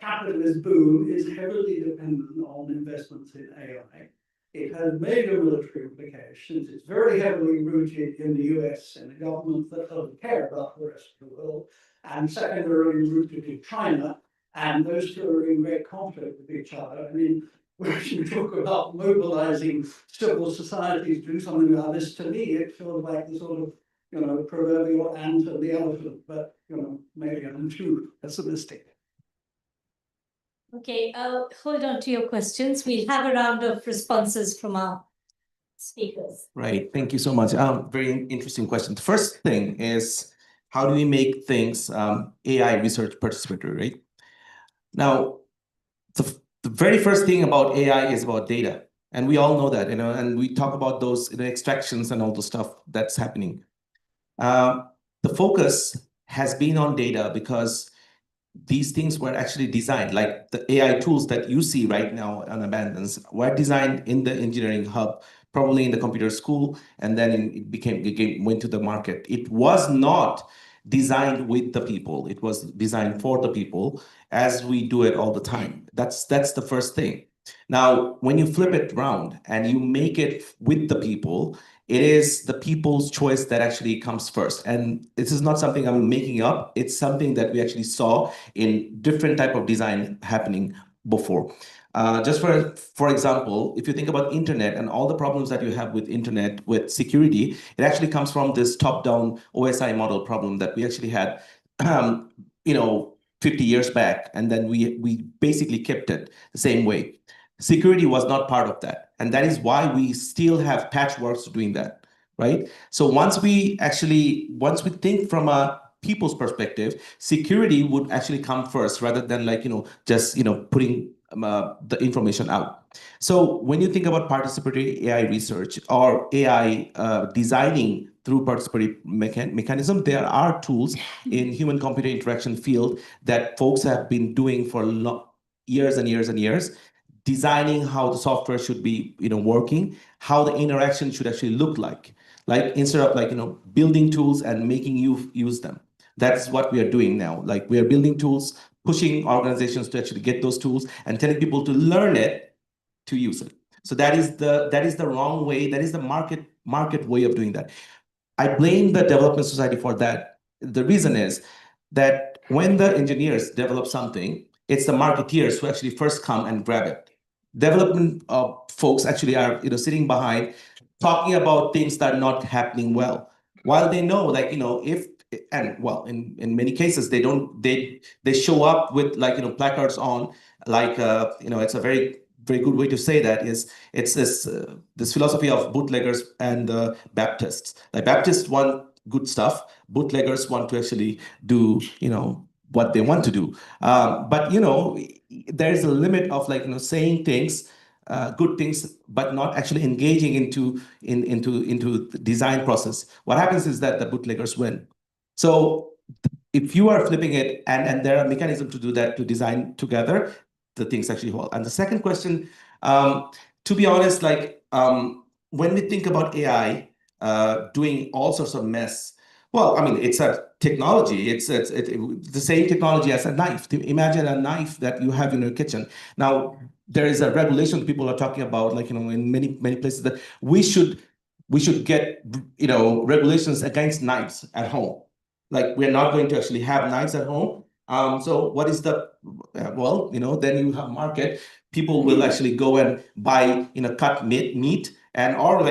capitalist boom is heavily dependent on investments in AI. It has major military implications. It's very heavily rooted in the US and a government that doesn't care about the rest of the world, and secondarily rooted in China, and those two are in great conflict with each other. I mean, when you talk about mobilizing civil societies to do something about this, to me, it feels like the sort of, you know, proverbial ant and the elephant, but, you know, maybe I'm too pessimistic. Okay, hold on to your questions. We'll have a round of responses from our speakers. Right, thank you so much. Very interesting question. The first thing is, how do we make things AI research participatory, right? Now, the very first thing about AI is about data. And we all know that, you know, and we talk about those extractions and all the stuff that's happening. The focus has been on data because these things were actually designed, like the AI tools that you see right now on Abundance were designed in the engineering hub, probably in the computer school, and then it went to the market. It was not designed with the people. It was designed for the people, as we do it all the time. That's the first thing. Now, when you flip it around and you make it with the people, it is the people's choice that actually comes first. And this is not something I'm making up. It's something that we actually saw in different type of design happening before. Just for example, if you think about internet and all the problems that you have with internet, with security, it actually comes from this top-down OSI model problem that we actually had, 50 years back, and then we basically kept it the same way. Security was not part of that. And that is why we still have patchworks doing that, right? So once we think from a people's perspective, security would actually come first rather than just putting the information out. So when you think about participatory AI research or AI designing through participatory mechanism. There are tools in human-computer interaction field that folks have been doing for years and years and years, designing how the software should be, working, how the interaction should actually look like instead of building tools and making you use them. That's what we are doing now. Like, we are building tools, pushing organizations to actually get those tools, and telling people to learn it, to use it. So that is the wrong way. That is the market way of doing that. I blame the development society for that. The reason is that when the engineers develop something, it's the marketeers who actually first come and grab it. Development folks actually are sitting behind, talking about things that are not happening well, while they know, in many cases they show up with placards on, it's a very good way to say that is, it's this philosophy of bootleggers and Baptists. Like, Baptists want good stuff, bootleggers want to actually do what they want to do. But there's a limit of saying things, good things, but not actually engaging into the design process. What happens is that the bootleggers win. So if you are flipping it, and there are mechanisms to do that, to design together, the things actually hold. And the second question, to be honest, when we think about AI doing all sorts of mess, well, I mean, it's a technology. It's the same technology as a knife. Imagine a knife that you have in your kitchen. Now, there is a regulation people are talking about, in many places, that we should get regulations against knives at home. Like, we're not going to actually have knives at home. So what is the then you have market. People will actually go and buy cut meat and or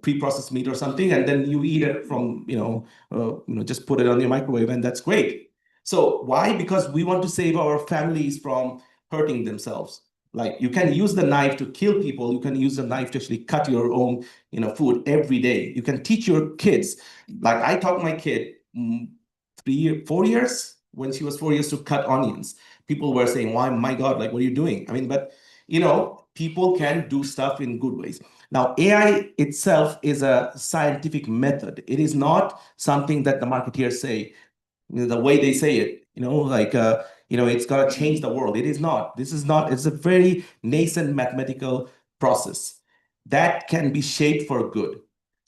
pre-processed meat or something, and then you eat it from just put it on your microwave, and that's great. So why? Because we want to save our families from hurting themselves. Like, you can use the knife to kill people. You can use the knife to actually cut your own food every day. You can teach your kids. Like, I taught my kid 4 years, when she was 4 years, to cut onions. People were saying, "Why, my God, what are you doing?" I mean, but people can do stuff in good ways. Now, AI itself is a scientific method. It is not something that the marketeers say, the way they say it, it's gonna change the world. It is not. This is not. It's a very nascent mathematical process that can be shaped for good.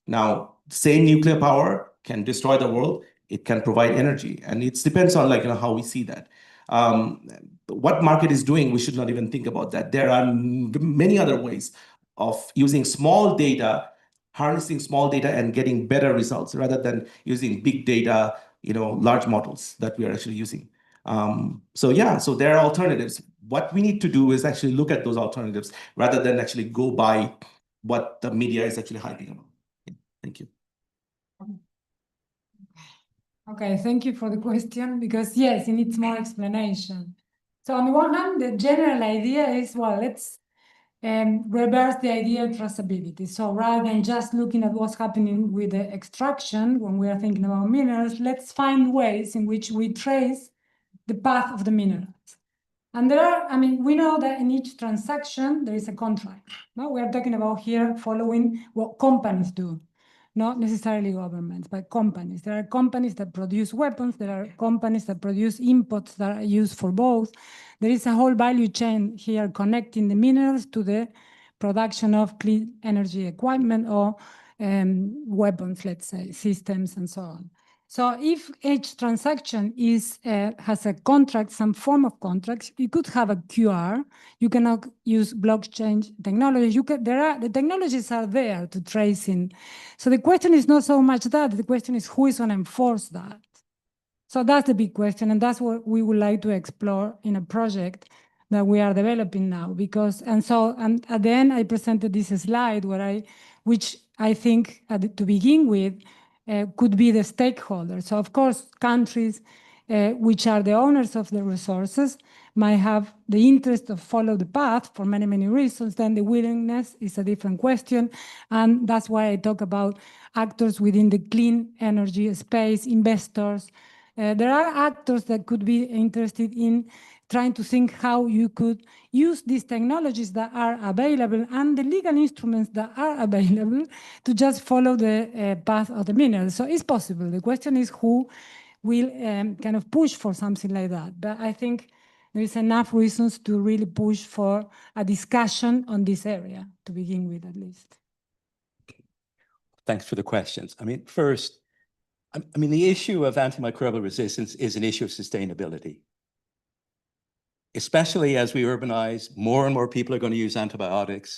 Now, same nuclear power can destroy the world. It can provide energy, and it depends on how we see that. What market is doing, we should not even think about that. There are many other ways of using small data, harnessing small data, and getting better results, rather than using big data, large models that we are actually using. So there are alternatives. What we need to do is actually look at those alternatives, rather than actually go by what the media is actually hyping about. Thank you. Okay, thank you for the question, because yes, it needs more explanation. So on the one hand, the general idea is, well, let's reverse the idea of traceability. So rather than just looking at what's happening with the extraction, when we are thinking about minerals, let's find ways in which we trace the path of the minerals. And we know that in each transaction, there is a contract. No, we are talking about here following what companies do. Not necessarily governments, but companies. There are companies that produce weapons. There are companies that produce inputs that are used for both. There is a whole value chain here connecting the minerals to the production of clean energy equipment or weapons, let's say, systems and so on. So if each transaction has a contract, some form of contract, you could have a QR. You cannot use blockchain technology. The technologies are there to tracing. So the question is not so much that. The question is, who is going to enforce that? So that's the big question, and that's what we would like to explore in a project that we are developing now. And at the end, I presented this slide which I think, to begin with, could be the stakeholders. So of course, countries which are the owners of the resources might have the interest to follow the path for many, many reasons. Then the willingness is a different question. And that's why I talk about actors within the clean energy space, investors. There are actors that could be interested in trying to think how you could use these technologies that are available and the legal instruments that are available to just follow the path of the mineral. So it's possible. The question is who will kind of push for something like that. But I think there is enough reasons to really push for a discussion on this area, to begin with at least. Thanks for the questions. I mean, first, the issue of antimicrobial resistance is an issue of sustainability. Especially as we urbanize, more and more people are going to use antibiotics.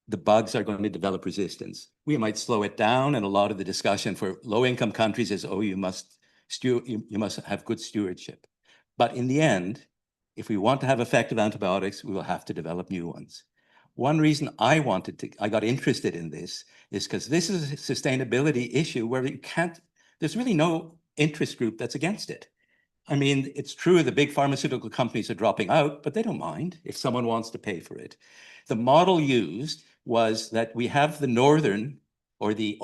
The bugs are going to develop resistance. We might slow it down, and a lot of the discussion for low-income countries is, oh, you must have good stewardship. But in the end, if we want to have effective antibiotics, we will have to develop new ones. One reason I got interested in this is because this is a sustainability issue where there's really no interest group that's against it. I mean, it's true the big pharmaceutical companies are dropping out, but they don't mind if someone wants to pay for it. The model used was that we have the northern or the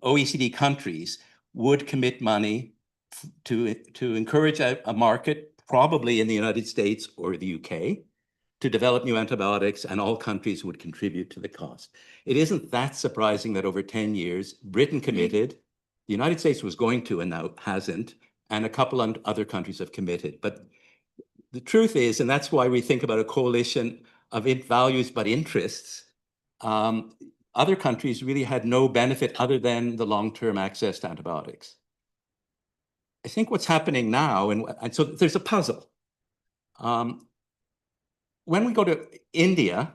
OECD countries would commit money to encourage a market, probably in the United States or the UK, to develop new antibiotics, and all countries would contribute to the cost. It isn't that surprising that over 10 years, Britain committed, the United States was going to and now hasn't, and a couple of other countries have committed. But the truth is, and that's why we think about a coalition of values but interests, other countries really had no benefit other than the long-term access to antibiotics. I think what's happening now, and so there's a puzzle. When we go to India,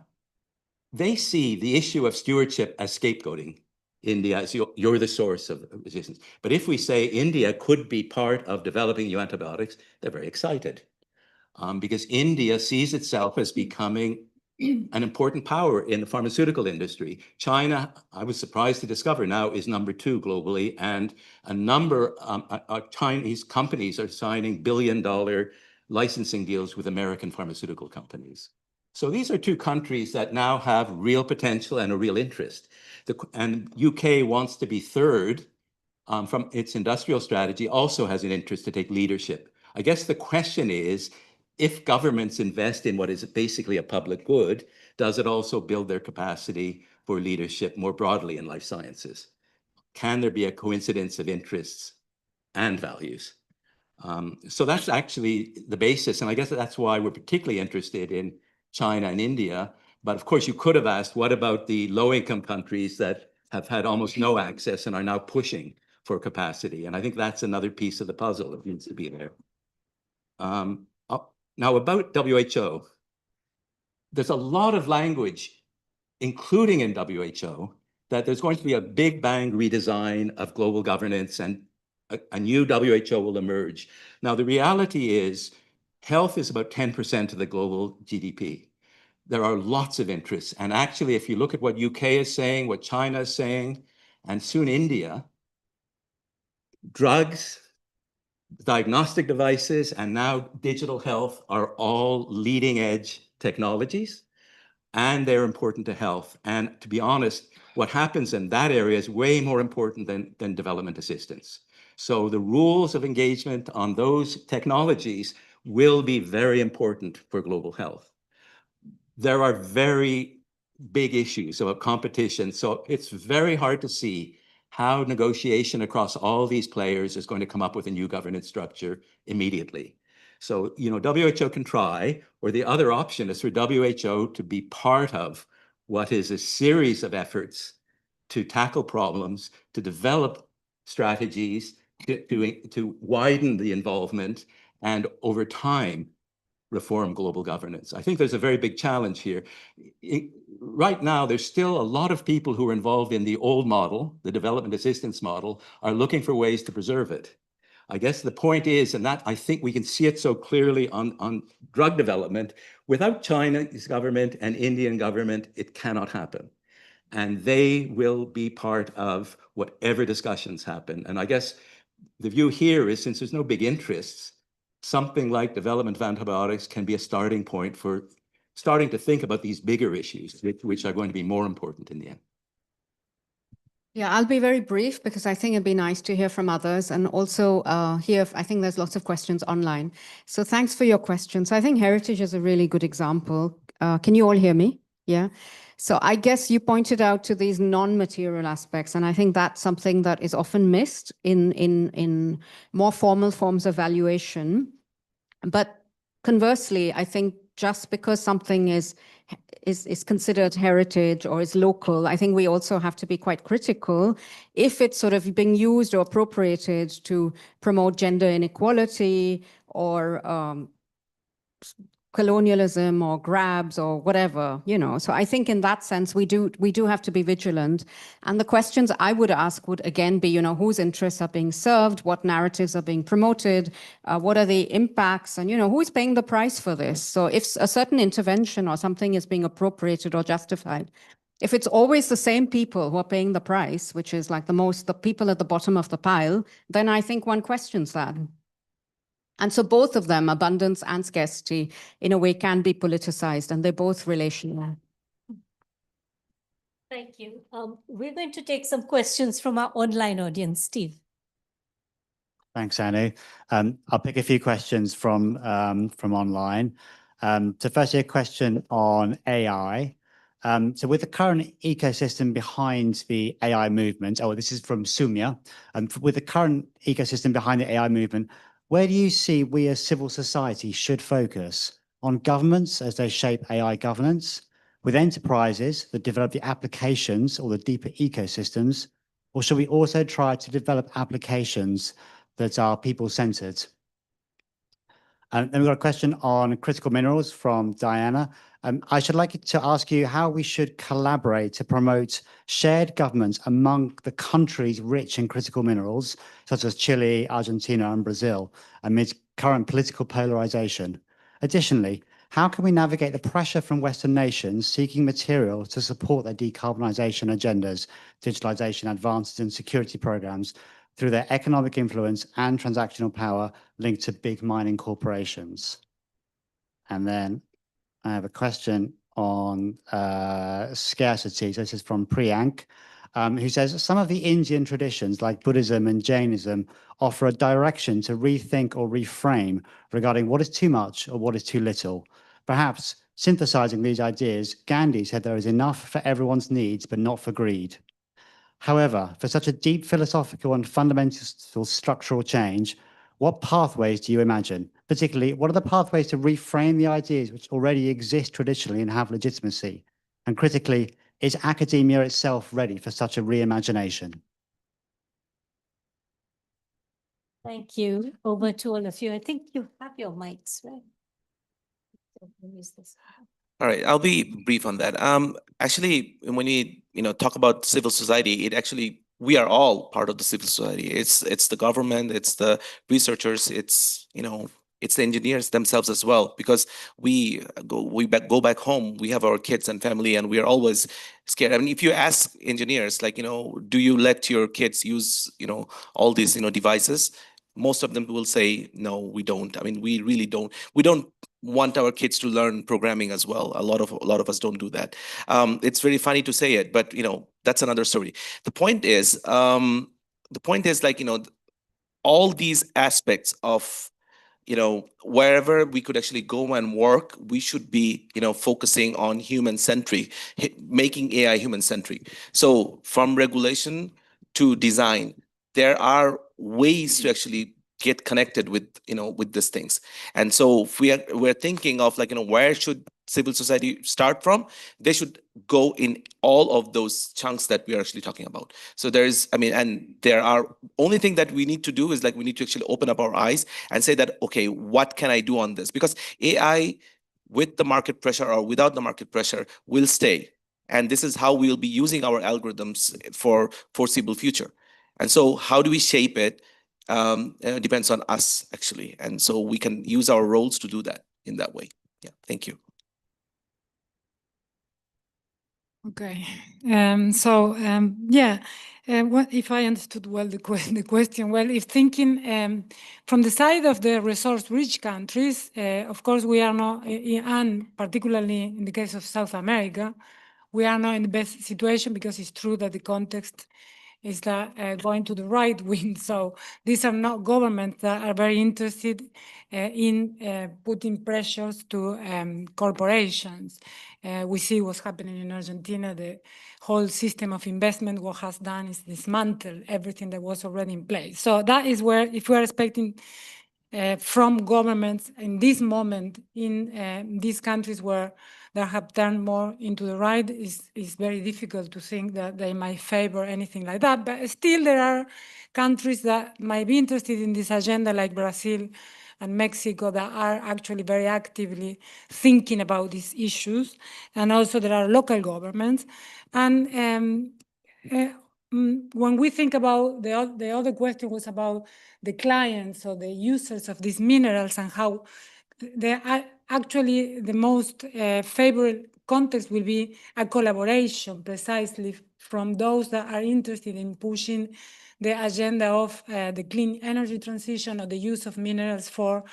they see the issue of stewardship as scapegoating. India, as you're the source of resistance. But if we say India could be part of developing new antibiotics, they're very excited because India sees itself as becoming an important power in the pharmaceutical industry. China, I was surprised to discover now, is number 2 globally, and a number of Chinese companies are signing billion-dollar licensing deals with American pharmaceutical companies. So these are 2 countries that now have real potential and a real interest. And UK wants to be third from its industrial strategy, also has an interest to take leadership. I guess the question is, if governments invest in what is basically a public good, does it also build their capacity for leadership more broadly in life sciences? Can there be a coincidence of interests and values? So that's actually the basis. And I guess that's why we're particularly interested in China and India. But of course, you could have asked, what about the low-income countries that have had almost no access and are now pushing for capacity? And I think that's another piece of the puzzle that needs to be there. Now, about WHO, there's a lot of language, including in WHO, that there's going to be a big bang redesign of global governance and a new WHO will emerge. Now, the reality is health is about 10% of the global GDP. There are lots of interests. And actually, if you look at what UK is saying, what China is saying, and soon India, drugs, diagnostic devices, and now digital health are all leading edge technologies, and they're important to health. And to be honest, what happens in that area is way more important than development assistance. So the rules of engagement on those technologies will be very important for global health. There are very big issues about competition. So it's very hard to see how negotiation across all these players is going to come up with a new governance structure immediately. So, WHO can try, or the other option is for WHO to be part of what is a series of efforts to tackle problems, to develop strategies, to widen the involvement, and over time, reform global governance. I think there's a very big challenge here. Right now, there's still a lot of people who are involved in the old model, the development assistance model, are looking for ways to preserve it. I guess the point is, and that I think we can see it so clearly on drug development, without China's government and Indian government, it cannot happen. And they will be part of whatever discussions happen. And I guess the view here is, since there's no big interests, something like development of antibiotics can be a starting point for starting to think about these bigger issues, which are going to be more important in the end. Yeah, I'll be very brief because I think it'd be nice to hear from others and also hear, I think there's lots of questions online. So thanks for your questions. I think heritage is a really good example. Can you all hear me? Yeah. So I guess you pointed out to these non-material aspects, and I think that's something that is often missed in more formal forms of valuation. But conversely, I think just because something is considered heritage or is local, I think we also have to be quite critical if it's sort of being used or appropriated to promote gender inequality or colonialism or grabs or whatever, you know. So I think in that sense, we do have to be vigilant. And the questions I would ask would again be, you know, whose interests are being served, what narratives are being promoted, what are the impacts, and, you know, who is paying the price for this? So if a certain intervention or something is being appropriated or justified, if it's always the same people who are paying the price, which is like the people at the bottom of the pile, then I think one questions that. And so both of them, abundance and scarcity, in a way can be politicized, and they're both relational. Thank you. We're going to take some questions from our online audience. Steve. Thanks, Anu. I'll pick a few questions from online. So firstly, a question on AI. So with the current ecosystem behind the AI movement, this is from Sumya, with the current ecosystem behind the AI movement, where do you see we as civil society should focus? On governments as they shape AI governance, with enterprises that develop the applications or the deeper ecosystems, or should we also try to develop applications that are people-centered? And then we've got a question on critical minerals from Diana. I should like to ask you how we should collaborate to promote shared governance among the countries rich in critical minerals, such as Chile, Argentina, and Brazil, amid current political polarization. Additionally, how can we navigate the pressure from Western nations seeking material to support their decarbonization agendas, digitalization advances, and security programs through their economic influence and transactional power linked to big mining corporations? And then I have a question on scarcity. So this is from Priyank, who says, some of the Indian traditions like Buddhism and Jainism offer a direction to rethink or reframe regarding what is too much or what is too little. Perhaps synthesizing these ideas, Gandhi said there is enough for everyone's needs, but not for greed. However, for such a deep philosophical and fundamental structural change, what pathways do you imagine? Particularly, what are the pathways to reframe the ideas which already exist traditionally and have legitimacy? And critically, is academia itself ready for such a reimagination? Thank you. Over to all of you. I think you have your mics, right? Use this. All right, I'll be brief on that. Actually, when we talk about civil society, we are all part of the civil society. It's the government, it's the researchers, it's the engineers themselves as well. Because we go back home, we have our kids and family, and we are always scared. I mean, if you ask engineers, like do you let your kids use all these devices? Most of them will say no, we don't. I mean, we really don't. We don't want our kids to learn programming as well. A lot of us don't do that. It's very funny to say it, but that's another story. The point is like all these aspects of wherever we could actually go and work, we should be focusing on human-centric, making AI human-centric. So from regulation to design, there are ways to actually get connected with with these things. And so if we're thinking of like where should civil society start from, they should go in all of those chunks that we are actually talking about. So only thing that we need to do is like we need to actually open up our eyes and say that, okay, what can I do on this? Because AI, with the market pressure or without the market pressure, will stay. And this is how we'll be using our algorithms for foreseeable future. And so how do we shape it? Depends on us, actually. And so we can use our roles to do that in that way. Yeah, thank you. Okay. What if I understood well the question? Well, if thinking from the side of the resource-rich countries, of course, we are not, and particularly in the case of South America, we are not in the best situation because it's true that the context is that going to the right wing. So these are not governments that are very interested in putting pressures to corporations. We see what's happening in Argentina. The whole system of investment, what has done is dismantle everything that was already in place. So that is where, if we are expecting from governments in this moment in these countries where they have turned more into the right, is very difficult to think that they might favor anything like that. But still, there are countries that might be interested in this agenda, like Brazil and Mexico, that are actually very actively thinking about these issues. And also there are local governments. And when we think about the other question was about the clients or the users of these minerals and how they are actually the most favorable context will be a collaboration precisely from those that are interested in pushing the agenda of the clean energy transition or the use of minerals for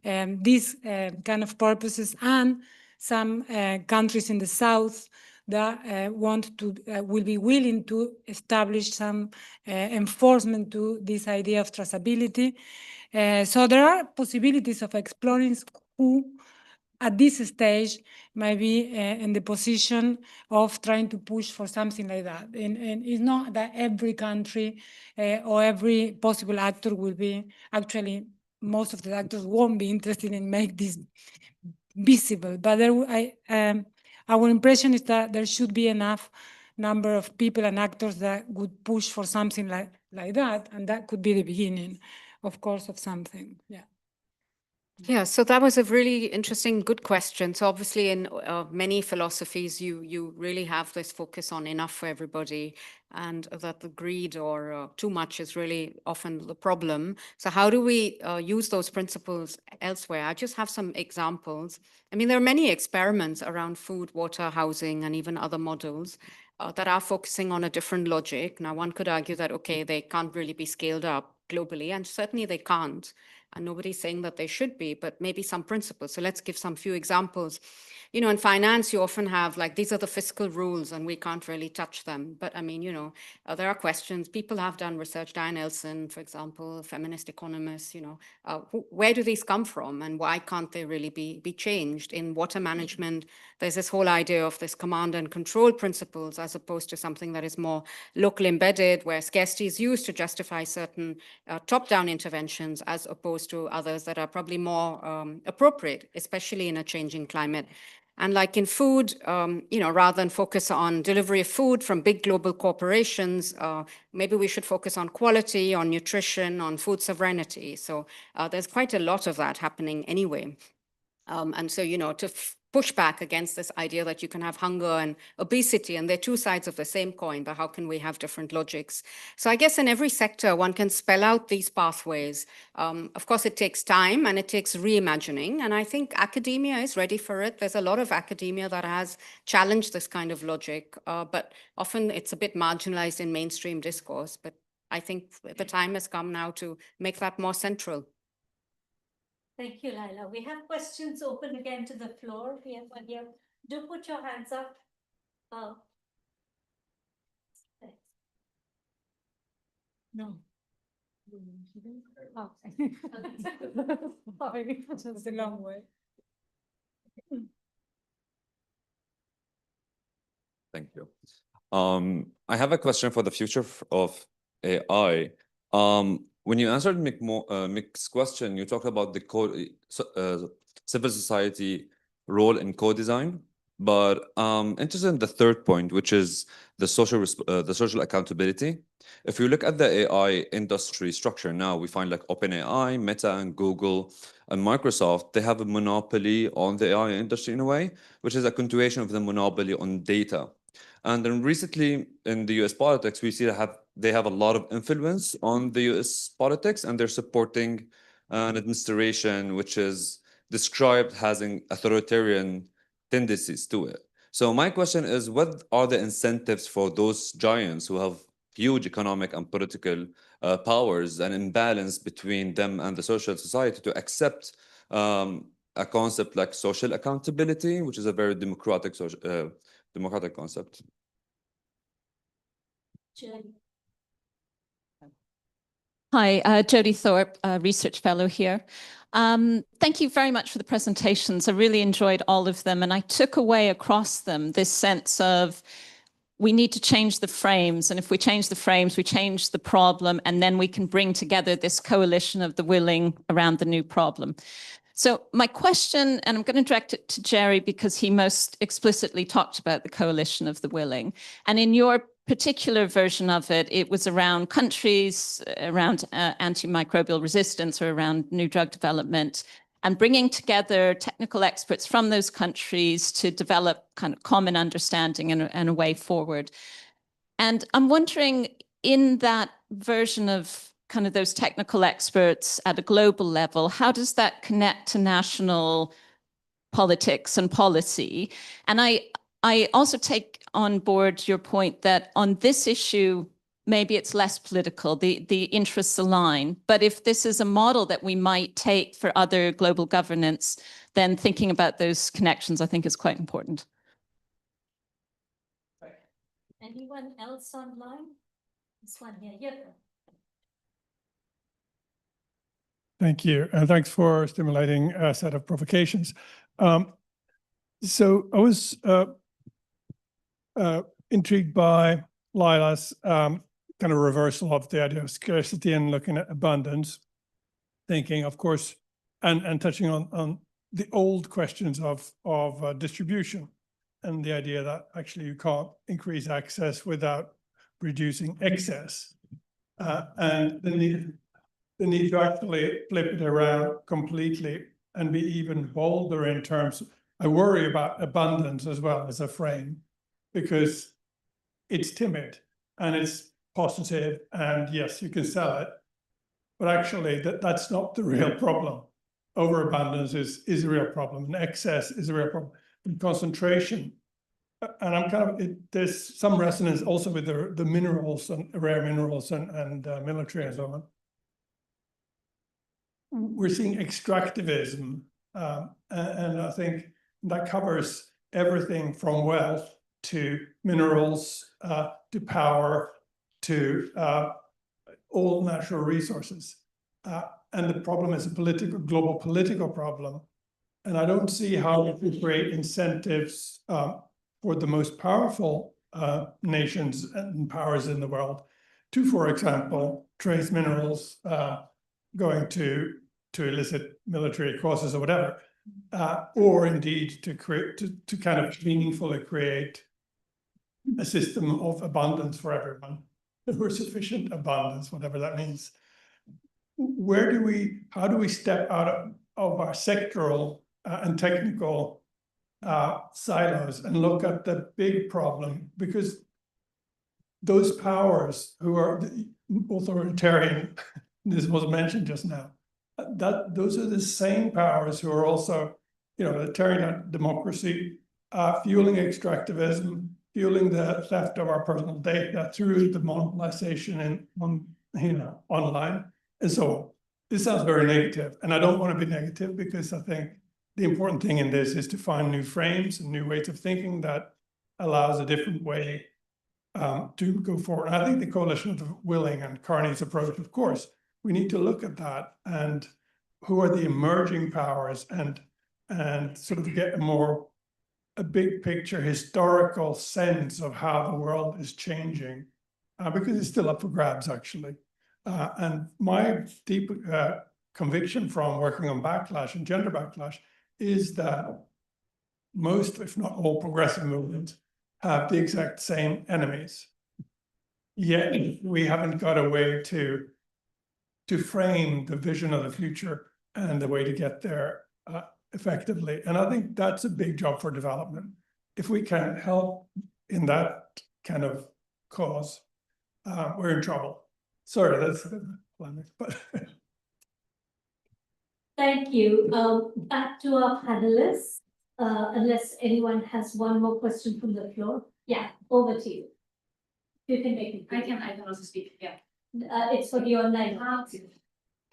these kind of purposes, and some countries in the south that will be willing to establish some enforcement to this idea of traceability. So there are possibilities of exploring who at this stage might be in the position of trying to push for something like that. And it's not that every country or every possible actor will be, actually, most of the actors won't be interested in make this visible. But our impression is that there should be enough number of people and actors that would push for something like that, and that could be the beginning, of course, of something. Yeah. Yeah, so that was a really interesting, good question. So obviously in many philosophies, you really have this focus on enough for everybody, and that the greed or too much is really often the problem. So how do we use those principles elsewhere? I just have some examples. I mean, there are many experiments around food, water, housing, and even other models that are focusing on a different logic. Now, one could argue that, okay, they can't really be scaled up globally, and certainly they can't. And nobody's saying that they should be, but maybe some principles. So let's give some few examples. You know, in finance, you often have like, these are the fiscal rules and we can't really touch them. But I mean, you know, there are questions. People have done research. Diane Nelson, for example, feminist economists, you know, where do these come from and why can't they really be changed? In water management, there's this whole idea of this command and control principles as opposed to something that is more local embedded, where scarcity is used to justify certain top-down interventions as opposed to others that are probably more appropriate, especially in a changing climate. And like in food, you know, rather than focus on delivery of food from big global corporations, maybe we should focus on quality, on nutrition, on food sovereignty. So there's quite a lot of that happening anyway. And so, you know, to push back against this idea that you can have hunger and obesity, and they're two sides of the same coin, but how can we have different logics? So I guess in every sector, one can spell out these pathways. Of course, it takes time and it takes reimagining. And I think academia is ready for it. There's a lot of academia that has challenged this kind of logic, but often it's a bit marginalized in mainstream discourse. But I think the time has come now to make that more central. Thank you, Laila. We have questions open again to the floor. We have one here. Do put your hands up. No. Oh. Sorry, it's a long way. Thank you. I have a question for the future of AI. When you answered Mick's question, you talked about the civil society role in co-design, but interested in the third point, which is the social accountability. If you look at the AI industry structure now, we find like OpenAI, Meta, and Google, and Microsoft, they have a monopoly on the AI industry in a way, which is a continuation of the monopoly on data. And then recently in the US politics, we see that they have a lot of influence on the US politics, and they're supporting an administration which is described having authoritarian tendencies to it. So my question is, what are the incentives for those giants who have huge economic and political powers, and imbalance between them and the social society to accept a concept like social accountability, which is a very democratic concept? Hi, Jodie Thorpe, Research Fellow here. Thank you very much for the presentations. I really enjoyed all of them, and I took away across them this sense of we need to change the frames, and if we change the frames, we change the problem, and then we can bring together this coalition of the willing around the new problem. So my question, and I'm going to direct it to Jerry because he most explicitly talked about the coalition of the willing, and in your particular version of it, it was around countries, around antimicrobial resistance or around new drug development, and bringing together technical experts from those countries to develop kind of common understanding and a way forward. And I'm wondering, in that version of kind of those technical experts at a global level, how does that connect to national politics and policy? And I also take on board your point that on this issue, maybe it's less political, the interests align. But if this is a model that we might take for other global governance, then thinking about those connections, I think, is quite important. Anyone else online? This one here. Yeah. Thank you. And thanks for a stimulating set of provocations. So I was intrigued by Lila's kind of reversal of the idea of scarcity and looking at abundance, thinking, of course, and touching on the old questions of distribution and the idea that actually you can't increase access without reducing excess, and the need to actually flip it around completely and be even bolder in terms. I worry about abundance as well as a frame, because it's timid and it's positive, and yes, you can sell it, but actually that's not the real problem. Overabundance is a real problem, and excess is a real problem. And concentration, and I'm kind of, there's some resonance also with the minerals and rare minerals and military and so on. We're seeing extractivism, and I think that covers everything from wealth to minerals, to power, to all natural resources. And the problem is a global political problem. And I don't see how we could create incentives for the most powerful nations and powers in the world to, for example, trace minerals going to illicit military causes or whatever, or indeed to create, to kind of meaningfully create a system of abundance for everyone, or sufficient abundance, whatever that means. How do we step out of our sectoral and technical silos and look at the big problem? Because those powers who are authoritarian, this was mentioned just now, those are the same powers who are also, tearing down democracy, fueling extractivism, fueling the theft of our personal data through the monopolization online, and so on. This sounds very negative, and I don't want to be negative, because I think the important thing in this is to find new frames and new ways of thinking that allows a different way to go forward. And I think the coalition of the willing and Carney's approach, of course, we need to look at that and who are the emerging powers, and sort of get a big picture historical sense of how the world is changing, because it's still up for grabs, actually. And my deep conviction from working on backlash and gender backlash is that most, if not all, progressive movements have the exact same enemies. Yet we haven't got a way to frame the vision of the future and the way to get there effectively. And I think that's a big job for development. If we can't help in that kind of cause, we're in trouble. Sorry, that's polemic, but. Thank you. Back to our panelists, unless anyone has one more question from the floor. Yeah, over to you. You can make it. I can also speak, yeah. It's for the online.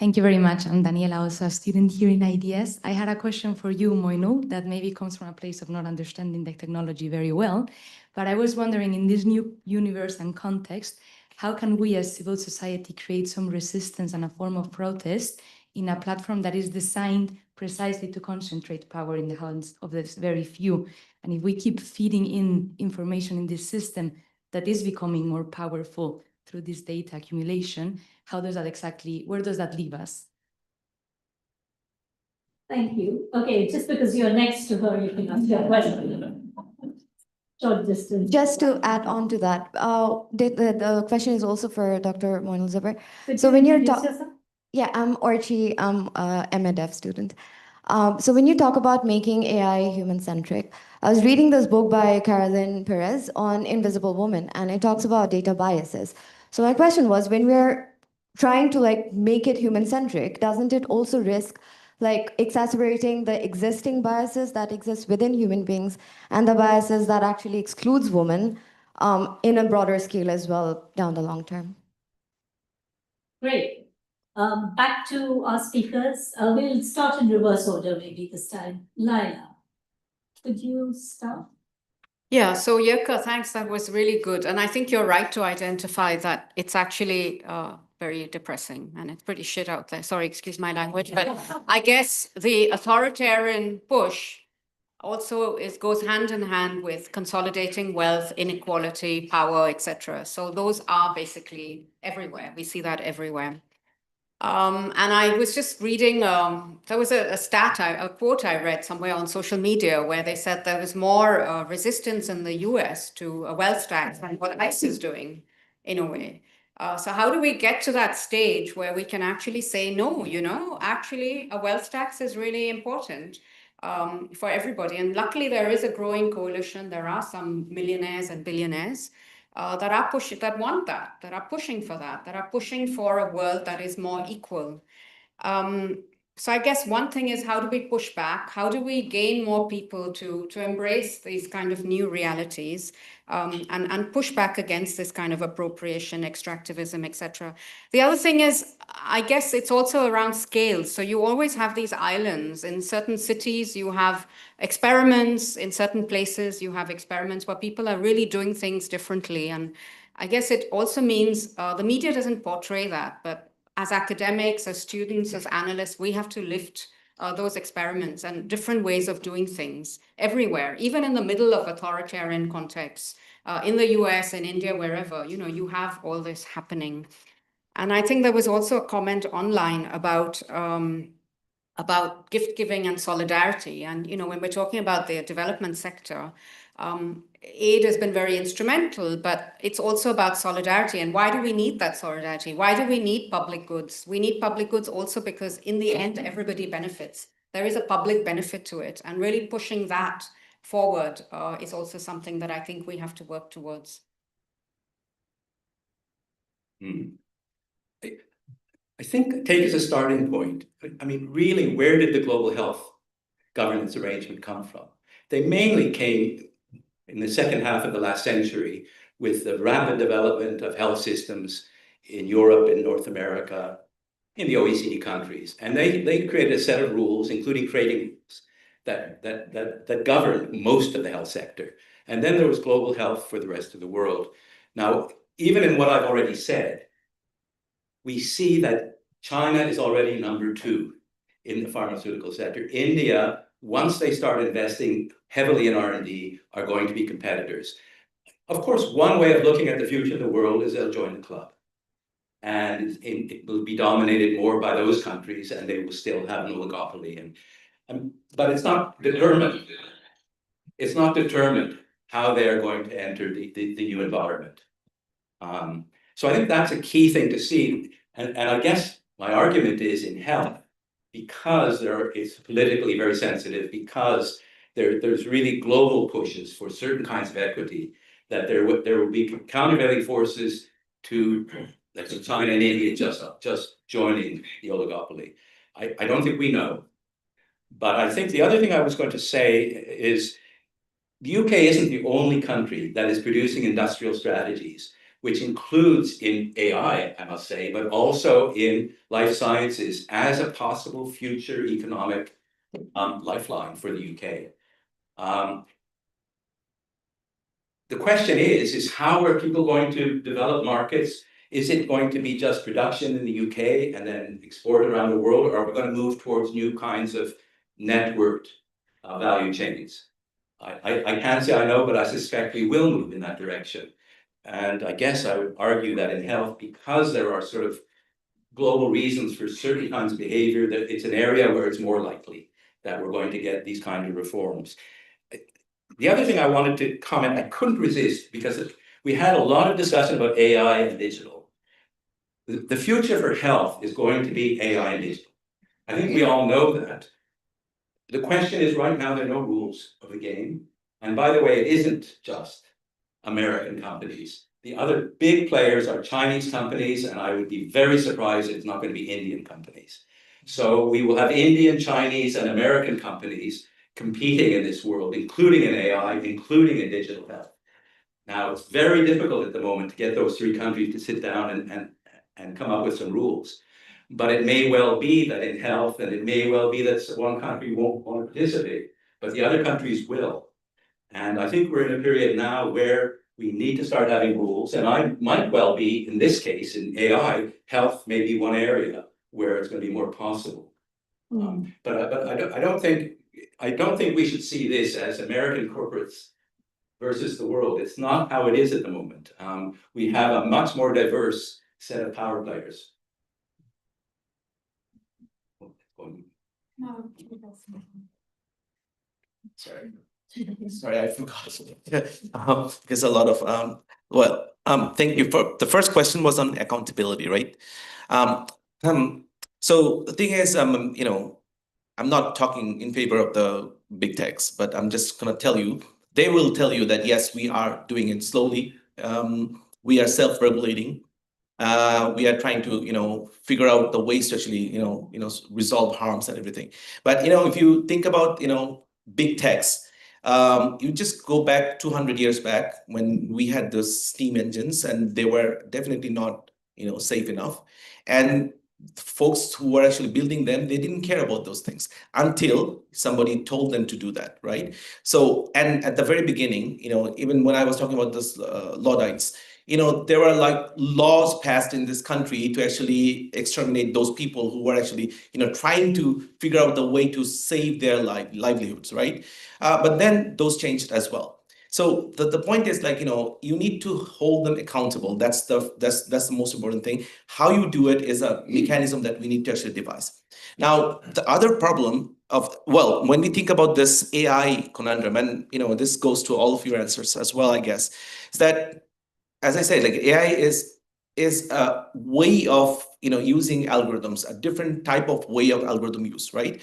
Thank you very much. I'm Daniela, also a student here in IDS. I had a question for you, Moinul, that maybe comes from a place of not understanding the technology very well. But I was wondering, in this new universe and context, how can we as civil society create some resistance and a form of protest in a platform that is designed precisely to concentrate power in the hands of this very few? And if we keep feeding in information in this system that is becoming more powerful through this data accumulation, how does that exactly, where does that leave us? Thank you. Okay, just because you're next to her, you can ask your question. Short distance. Just to add on to that, the question is also for Dr. Moinul Zaber. So when you're talking, yeah, I'm Orchi, I'm a MedDev student. So when you talk about making AI human-centric, I was reading this book by Carolyn Perez on Invisible Woman, and it talks about data biases. So my question was, when we're trying to like make it human-centric, doesn't it also risk like exacerbating the existing biases that exist within human beings and the biases that actually excludes women in a broader scale as well down the long term? Great. Back to our speakers. We'll start in reverse order maybe this time. Laila, could you start? Yeah, so Jirka, thanks. That was really good. And I think you're right to identify that it's actually very depressing and it's pretty shit out there. Sorry, excuse my language. But I guess the authoritarian push also goes hand in hand with consolidating wealth, inequality, power, etc. So those are basically everywhere. We see that everywhere. And I was just reading, there was a quote I read somewhere on social media where they said there was more resistance in the US to a wealth tax than what ICE is doing, in a way. So how do we get to that stage where we can actually say, no, you know, actually a wealth tax is really important for everybody. And luckily there is a growing coalition. There are some millionaires and billionaires that are pushing for that are pushing for a world that is more equal. So I guess one thing is, how do we push back? How do we gain more people to embrace these kind of new realities and push back against this kind of appropriation, extractivism, etc. The other thing is, I guess it's also around scale. So you always have these islands. In certain cities, you have experiments. In certain places, you have experiments where people are really doing things differently. And I guess it also means the media doesn't portray that, but as academics, as students, as analysts, we have to lift those experiments and different ways of doing things everywhere, even in the middle of authoritarian contexts, in the US and India, wherever, you know, you have all this happening. And I think there was also a comment online about gift giving and solidarity. And, you know, when we're talking about the development sector, aid has been very instrumental, but it's also about solidarity. And why do we need that solidarity? Why do we need public goods? We need public goods also because in the end, everybody benefits. There is a public benefit to it. And really pushing that forward is also something that I think we have to work towards. I think take as a starting point, I mean, really, where did the global health governance arrangement come from? They mainly came in the second half of the last century with the rapid development of health systems in Europe, in North America, in the OECD countries. And they created a set of rules, including creating rules that govern most of the health sector. And then there was global health for the rest of the world. Now, even in what I've already said, we see that China is already #2 in the pharmaceutical sector. India, once they start investing heavily in R&D, are going to be competitors. Of course, one way of looking at the future of the world is they'll join the club. And it will be dominated more by those countries, and they will still have an oligopoly. But it's not determined. It's not determined how they are going to enter the new environment. So I think that's a key thing to see. And I guess my argument is in health, because it's politically very sensitive, because there's really global pushes for certain kinds of equity, that there will be countervailing forces to China and India just joining the oligopoly. I don't think we know. But I think the other thing I was going to say is the UK isn't the only country that is producing industrial strategies, which includes in AI, I must say, but also in life sciences as a possible future economic lifeline for the UK. the question is how are people going to develop markets? Is it going to be just production in the UK and then export around the world, or are we going to move towards new kinds of networked value chains? I can't say I know, but I suspect we will move in that direction. And I guess I would argue that in health, because there are sort of global reasons for certain kinds of behavior, that it's an area where it's more likely that we're going to get these kinds of reforms. The other thing I wanted to comment, I couldn't resist, because we had a lot of discussion about AI and digital. The future for health is going to be AI and digital. I think we all know that. The question is, right now, there are no rules of the game. And by the way, it isn't just American companies. The other big players are Chinese companies, and I would be very surprised if it's not going to be Indian companies. So we will have Indian, Chinese, and American companies competing in this world, including in AI, including in digital health. Now, it's very difficult at the moment to get those three countries to sit down and come up with some rules. But it may well be that in health, and it may well be that one country won't want to participate, but the other countries will. And I think we're in a period now where we need to start having rules. And I might well be, in this case, in AI, health may be one area where it's going to be more possible. But I don't think we should see this as American corporates versus the world. It's not how it is at the moment. We have a much more diverse set of power players. Sorry, I forgot. There's a lot of thank you for the first question was on accountability, right? So the thing is, I'm not talking in favor of the big techs, but I'm just gonna tell you, they will tell you that yes, we are doing it slowly. We are self-regulating. We are trying to, figure out the ways to actually, resolve harms and everything. But if you think about, big techs, you just go back 200 years back when we had those steam engines, and they were definitely not, safe enough. And folks who were actually building them, they didn't care about those things until somebody told them to do that, right? So, and at the very beginning, even when I was talking about this Luddites, there were like laws passed in this country to actually exterminate those people who were actually, trying to figure out the way to save their livelihoods, right? But then those changed as well. So the point is like, you need to hold them accountable. That's the most important thing. How you do it is a mechanism that we need to actually devise. Now, the other problem when we think about this AI conundrum, and this goes to all of your answers as well, I guess, is that, as I said, like AI is a way of using algorithms, a different type of way of algorithm use, right?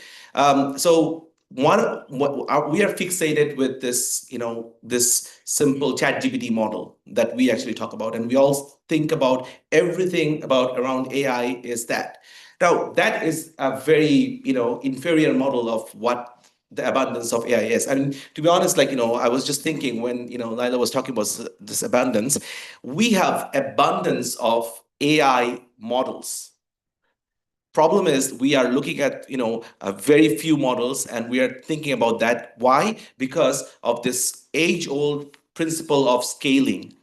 So we are fixated with this, this simple ChatGPT model that we actually talk about, and we all think about everything around AI is that. Now, that is a very, inferior model of what the abundance of AI is. I mean, to be honest, like, I was just thinking when, Laila was talking about this abundance, we have abundance of AI models. Problem is, we are looking at, a very few models, and we are thinking about that. Why? Because of this age-old principle of scaling,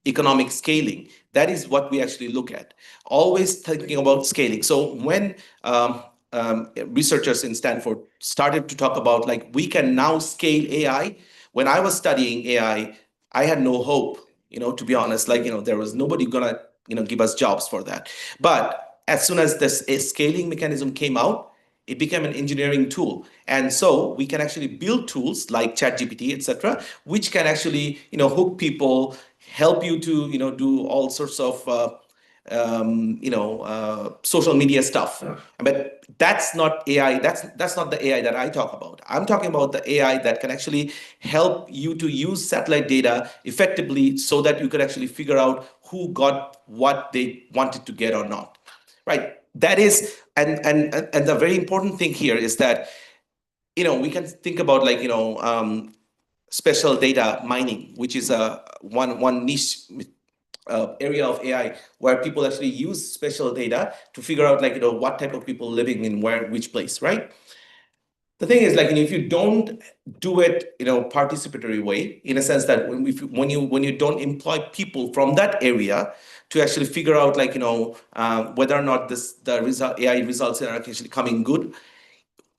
economic scaling. That is what we actually look at. Always thinking about scaling. So when researchers in Stanford started to talk about like, we can now scale AI, when I was studying AI, I had no hope, to be honest, like, there was nobody gonna, give us jobs for that. But as soon as this scaling mechanism came out, it became an engineering tool. And so we can actually build tools like ChatGPT, etc., which can actually, hook people, help you to, do all sorts of, social media stuff. But that's not AI. That's not the AI that I talk about. I'm talking about the AI that can actually help you to use satellite data effectively so that you could actually figure out who got what they wanted to get or not. Right. That is, and the very important thing here is that, we can think about like, special data mining, which is a one niche area of AI where people actually use special data to figure out like, what type of people living in which place, right? The thing is, like, if you don't do it, participatory way, in a sense that when you don't employ people from that area to actually figure out, like, whether or not the AI results are actually coming good,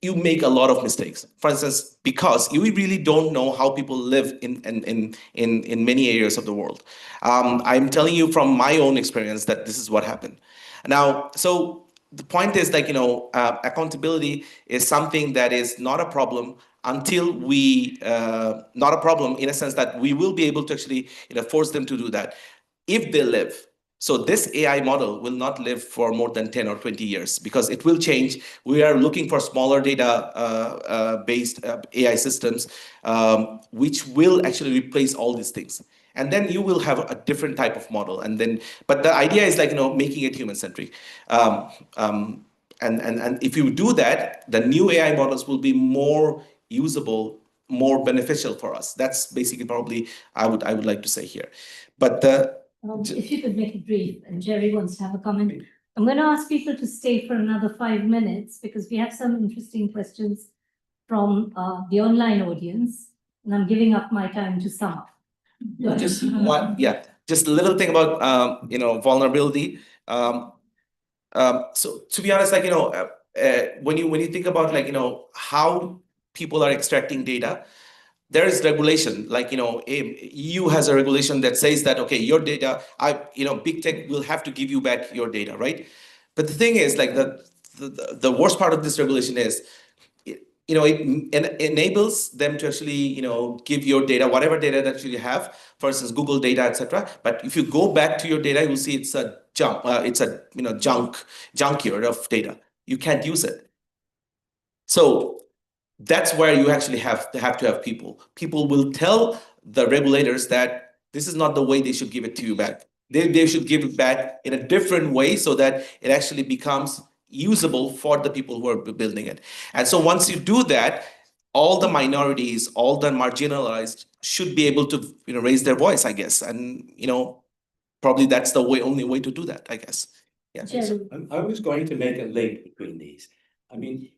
you make a lot of mistakes. For instance, because you really don't know how people live in many areas of the world. I'm telling you from my own experience that this is what happened. Now, so the point is, like, accountability is something that is not a problem until not a problem in a sense that we will be able to actually, force them to do that if they live. So this AI model will not live for more than 10 or 20 years because it will change. We are looking for smaller data based AI systems, which will actually replace all these things. And then you will have a different type of model. But the idea is, like, making it human-centric. And if you do that, the new AI models will be more usable, more beneficial for us. That's basically probably I would like to say here. But if you could make it brief, and Jerry wants to have a comment. I'm going to ask people to stay for another 5 minutes because we have some interesting questions from the online audience, and I'm giving up my time to sum up. Just a little thing about vulnerability. So to be honest, like, when you think about, like, how people are extracting data, there is regulation, like, EU has a regulation that says that, okay, your data, big tech will have to give you back your data, right? But the thing is, like, the worst part of this regulation is, it enables them to actually, give your data, whatever data that you have, for instance, Google data, etc. But if you go back to your data, you will see it's a junkyard of data. You can't use it. So that's where you actually have to have people. People will tell the regulators that this is not the way they should give it to you back. They should give it back in a different way so that it actually becomes usable for the people who are building it. And so once you do that, all the minorities, all the marginalized should be able to raise their voice, I guess. And probably that's the only way to do that, I guess. Yeah. I was going to make a link between these. I mean,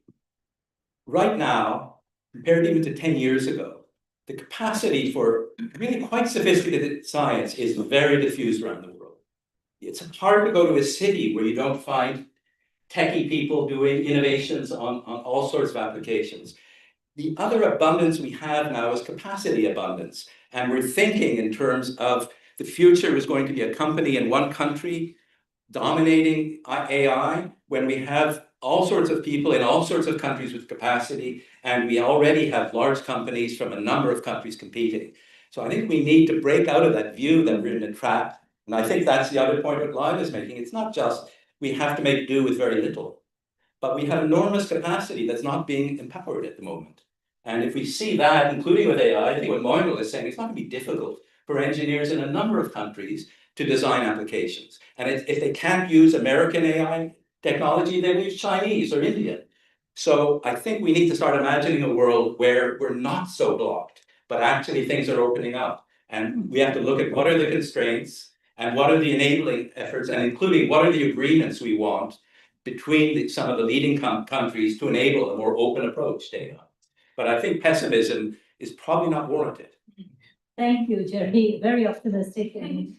right now, compared even to 10 years ago, the capacity for really quite sophisticated science is very diffused around the world. It's hard to go to a city where you don't find techie people doing innovations on all sorts of applications. The other abundance we have now is capacity abundance. And we're thinking in terms of the future is going to be a company in one country dominating AI when we have all sorts of people in all sorts of countries with capacity, and we already have large companies from a number of countries competing. So I think we need to break out of that view that we're in a trap. And I think that's the other point that Lyle is making. It's not just we have to make do with very little, but we have enormous capacity that's not being empowered at the moment. And if we see that, including with AI, I think what Moinul is saying, it's not going to be difficult for engineers in a number of countries to design applications. And if they can't use American AI technology, they will use Chinese or Indian. So I think we need to start imagining a world where we're not so blocked, but actually things are opening up. And we have to look at what are the constraints and what are the enabling efforts, and including what are the agreements we want between some of the leading countries to enable a more open approach to AI. But I think pessimism is probably not warranted. Thank you, Jerry. Very optimistic and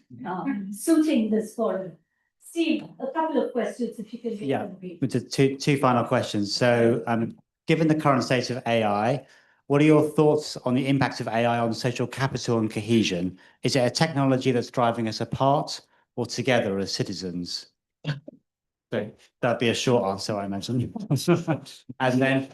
suiting this forum. Steve, a couple of questions, if you could make them brief. Two final questions. So, given the current state of AI, what are your thoughts on the impact of AI on social capital and cohesion? Is it a technology that's driving us apart or together as citizens? So that'd be a short answer, I imagine. And then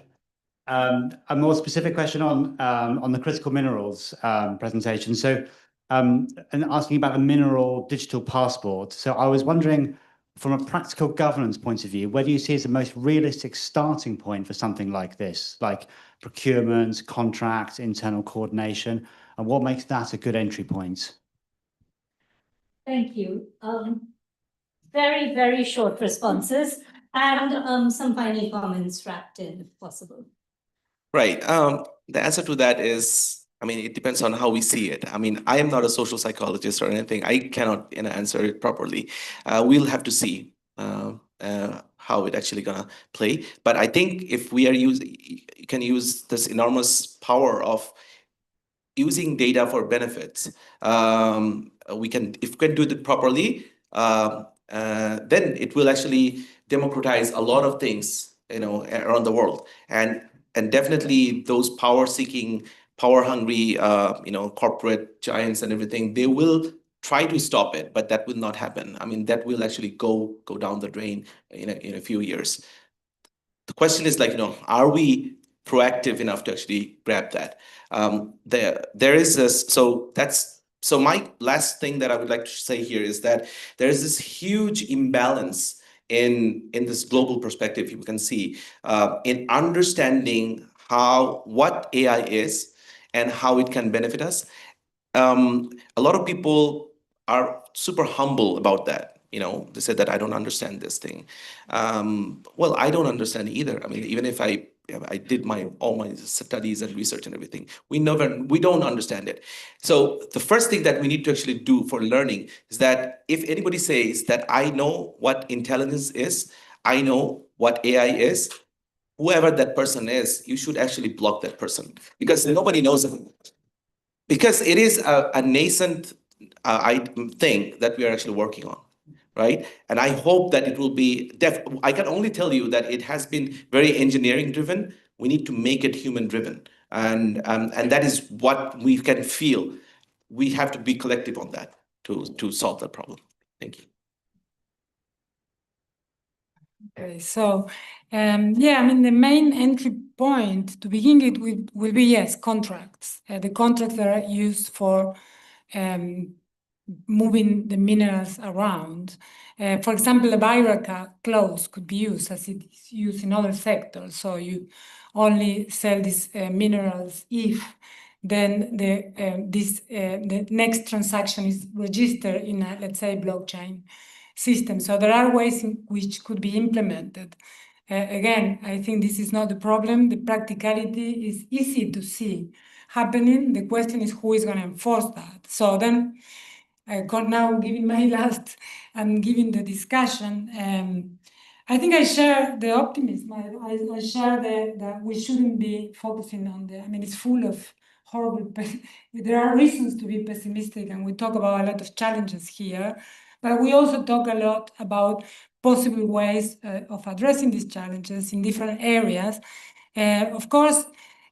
a more specific question on the critical minerals presentation. So, and asking about the mineral digital passport. So I was wondering, from a practical governance point of view, where do you see as the most realistic starting point for something like this, like procurement, contracts, internal coordination, and what makes that a good entry point? Thank you. Very, very short responses and some final comments wrapped in, if possible. Right. The answer to that is, I mean, it depends on how we see it. I mean, I am not a social psychologist or anything. I cannot answer it properly. We'll have to see how it actually gonna play. But I think if we are you can use this enormous power of using data for benefits. If we can do it properly, then it will actually democratize a lot of things, around the world. And definitely those power-seeking, power-hungry, corporate giants and everything, they will try to stop it, but that will not happen. I mean, that will actually go down the drain in a few years. The question is like, are we proactive enough to actually grab that? There is this, so my last thing that I would like to say here is that there is this huge imbalance in this global perspective you can see in understanding what AI is and how it can benefit us. A lot of people are super humble about that. They said that I don't understand this thing. Well, I don't understand either. I mean, even if I did all my studies and research and everything, we don't understand it. So the first thing that we need to actually do for learning is that if anybody says that I know what intelligence is, I know what AI is, whoever that person is, you should actually block that person because nobody knows it. Because it is a nascent thing that we are actually working on, right? And I hope that it will be I can only tell you that it has been very engineering driven. We need to make it human driven, and that is what we can feel. We have to be collective on that to solve that problem. Thank you. Okay, so yeah, I mean, the main entry point to begin it with will be, yes, contracts. The contracts that are used for moving the minerals around. For example, the BIRACA clause could be used as it is used in other sectors. So you only sell these minerals if then the next transaction is registered in a, let's say, blockchain system. So there are ways in which could be implemented. Again, I think this is not the problem. The practicality is easy to see happening. The question is who is going to enforce that. So then, now giving my last and giving the discussion, I think I share the optimism. I share that we shouldn't be focusing on I mean, it's full of horrible, there are reasons to be pessimistic, and we talk about a lot of challenges here. But we also talk a lot about possible ways of addressing these challenges in different areas. Of course,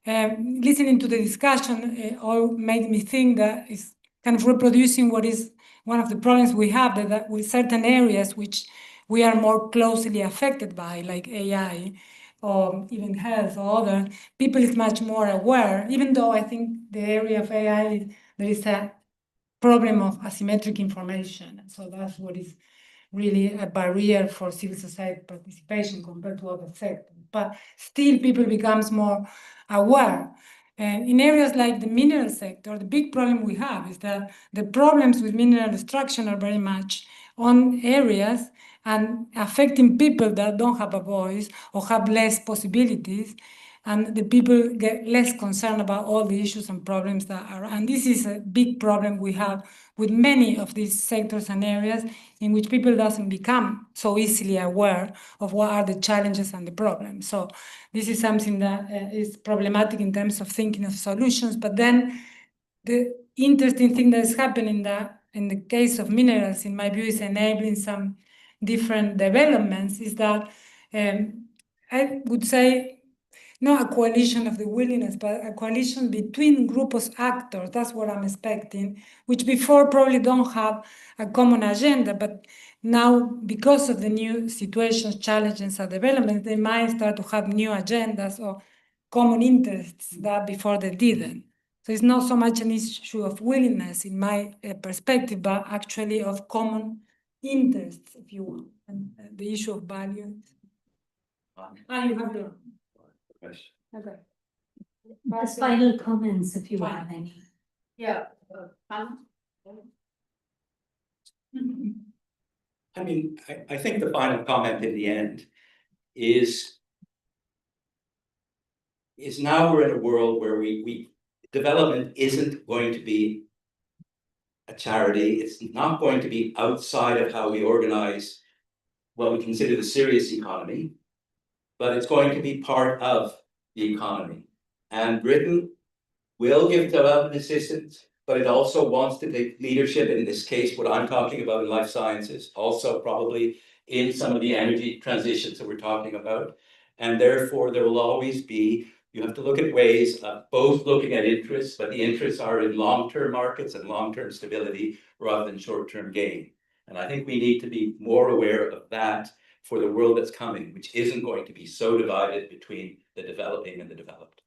listening to the discussion all made me think that it's kind of reproducing what is one of the problems we have, that with certain areas which we are more closely affected by, like AI or even health or other, people is much more aware, even though I think the area of AI, there is a problem of asymmetric information. And so that's what is really a barrier for civil society participation compared to other sectors. But still people becomes more aware. In areas like the mineral sector, the big problem we have is that the problems with mineral extraction are very much on areas and affecting people that don't have a voice or have less possibilities. And the people get less concerned about all the issues and problems that are. And this is a big problem we have with many of these sectors and areas in which people doesn't become so easily aware of what are the challenges and the problems. So this is something that is problematic in terms of thinking of solutions. But then the interesting thing that is happening that in the case of minerals, in my view, is enabling some different developments, is that I would say not a coalition of the willingness, but a coalition between groups of actors. That's what I'm expecting, which before probably don't have a common agenda, but now because of the new situations, challenges, and developments, they might start to have new agendas or common interests that before they didn't. So it's not so much an issue of willingness in my perspective, but actually of common interests, if you want, and the issue of value. You have the okay. Just final comments, if you have any. Yeah. I mean, I think the final comment in the end is now we're in a world where development isn't going to be a charity. It's not going to be outside of how we organize what we consider the serious economy, but it's going to be part of the economy. And Britain will give development assistance, but it also wants to take leadership in this case, what I'm talking about in life sciences, also probably in some of the energy transitions that we're talking about. And therefore, there will always be, you have to look at ways of both looking at interests, but the interests are in long-term markets and long-term stability rather than short-term gain. And I think we need to be more aware of that for the world that's coming, which isn't going to be so divided between the developing and the developed.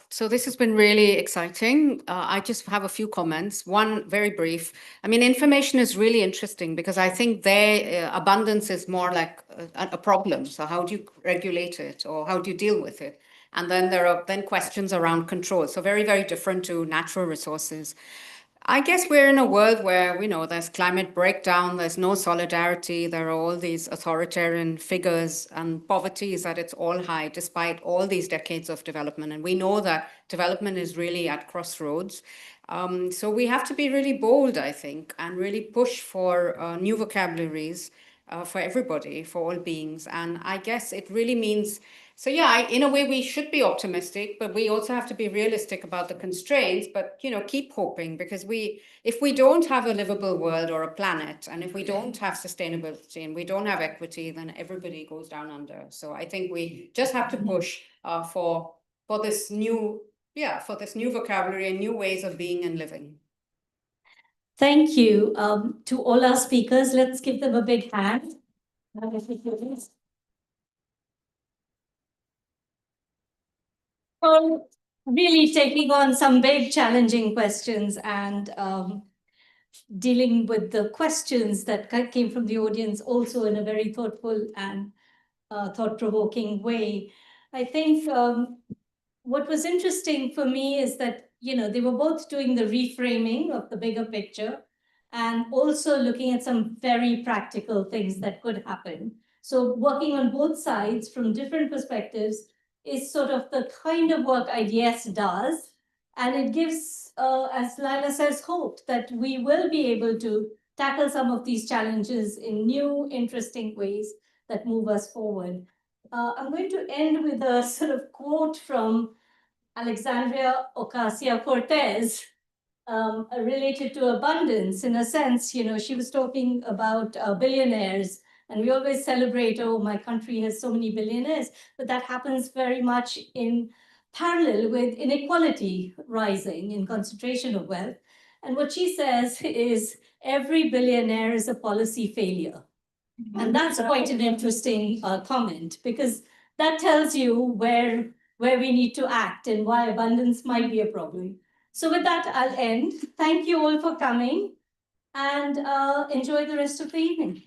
So this has been really exciting. I just have a few comments. One, very brief. I mean, information is really interesting because I think their abundance is more like a problem. So how do you regulate it or how do you deal with it? And then there are then questions around control. So very, very different to natural resources. I guess we're in a world where, you know, there's climate breakdown, there's no solidarity, there are all these authoritarian figures, and poverty is at its all high despite all these decades of development. And we know that development is really at crossroads. So we have to be really bold, I think, and really push for new vocabularies for everybody, for all beings. And I guess it really means, so yeah, in a way we should be optimistic, but we also have to be realistic about the constraints, but, you know, keep hoping, because if we don't have a livable world or a planet, and if we don't have sustainability and we don't have equity, then everybody goes down under. So I think we just have to push for this new, for this new vocabulary and new ways of being and living. Thank you to all our speakers. Let's give them a big hand. So really taking on some big challenging questions and dealing with the questions that came from the audience also in a very thoughtful and thought-provoking way. I think what was interesting for me is that, you know, they were both doing the reframing of the bigger picture and also looking at some very practical things that could happen. So working on both sides from different perspectives is sort of the kind of work IDS does. And it gives, as Laila says, hope that we will be able to tackle some of these challenges in new, interesting ways that move us forward. I'm going to end with a sort of quote from Alexandria Ocasio-Cortez related to abundance. In a sense, you know, she was talking about billionaires, and we always celebrate, oh, my country has so many billionaires, but that happens very much in parallel with inequality rising in concentration of wealth. And what she says is every billionaire is a policy failure. And that's quite an interesting comment, because that tells you where we need to act and why abundance might be a problem. So with that, I'll end. Thank you all for coming, and enjoy the rest of the evening.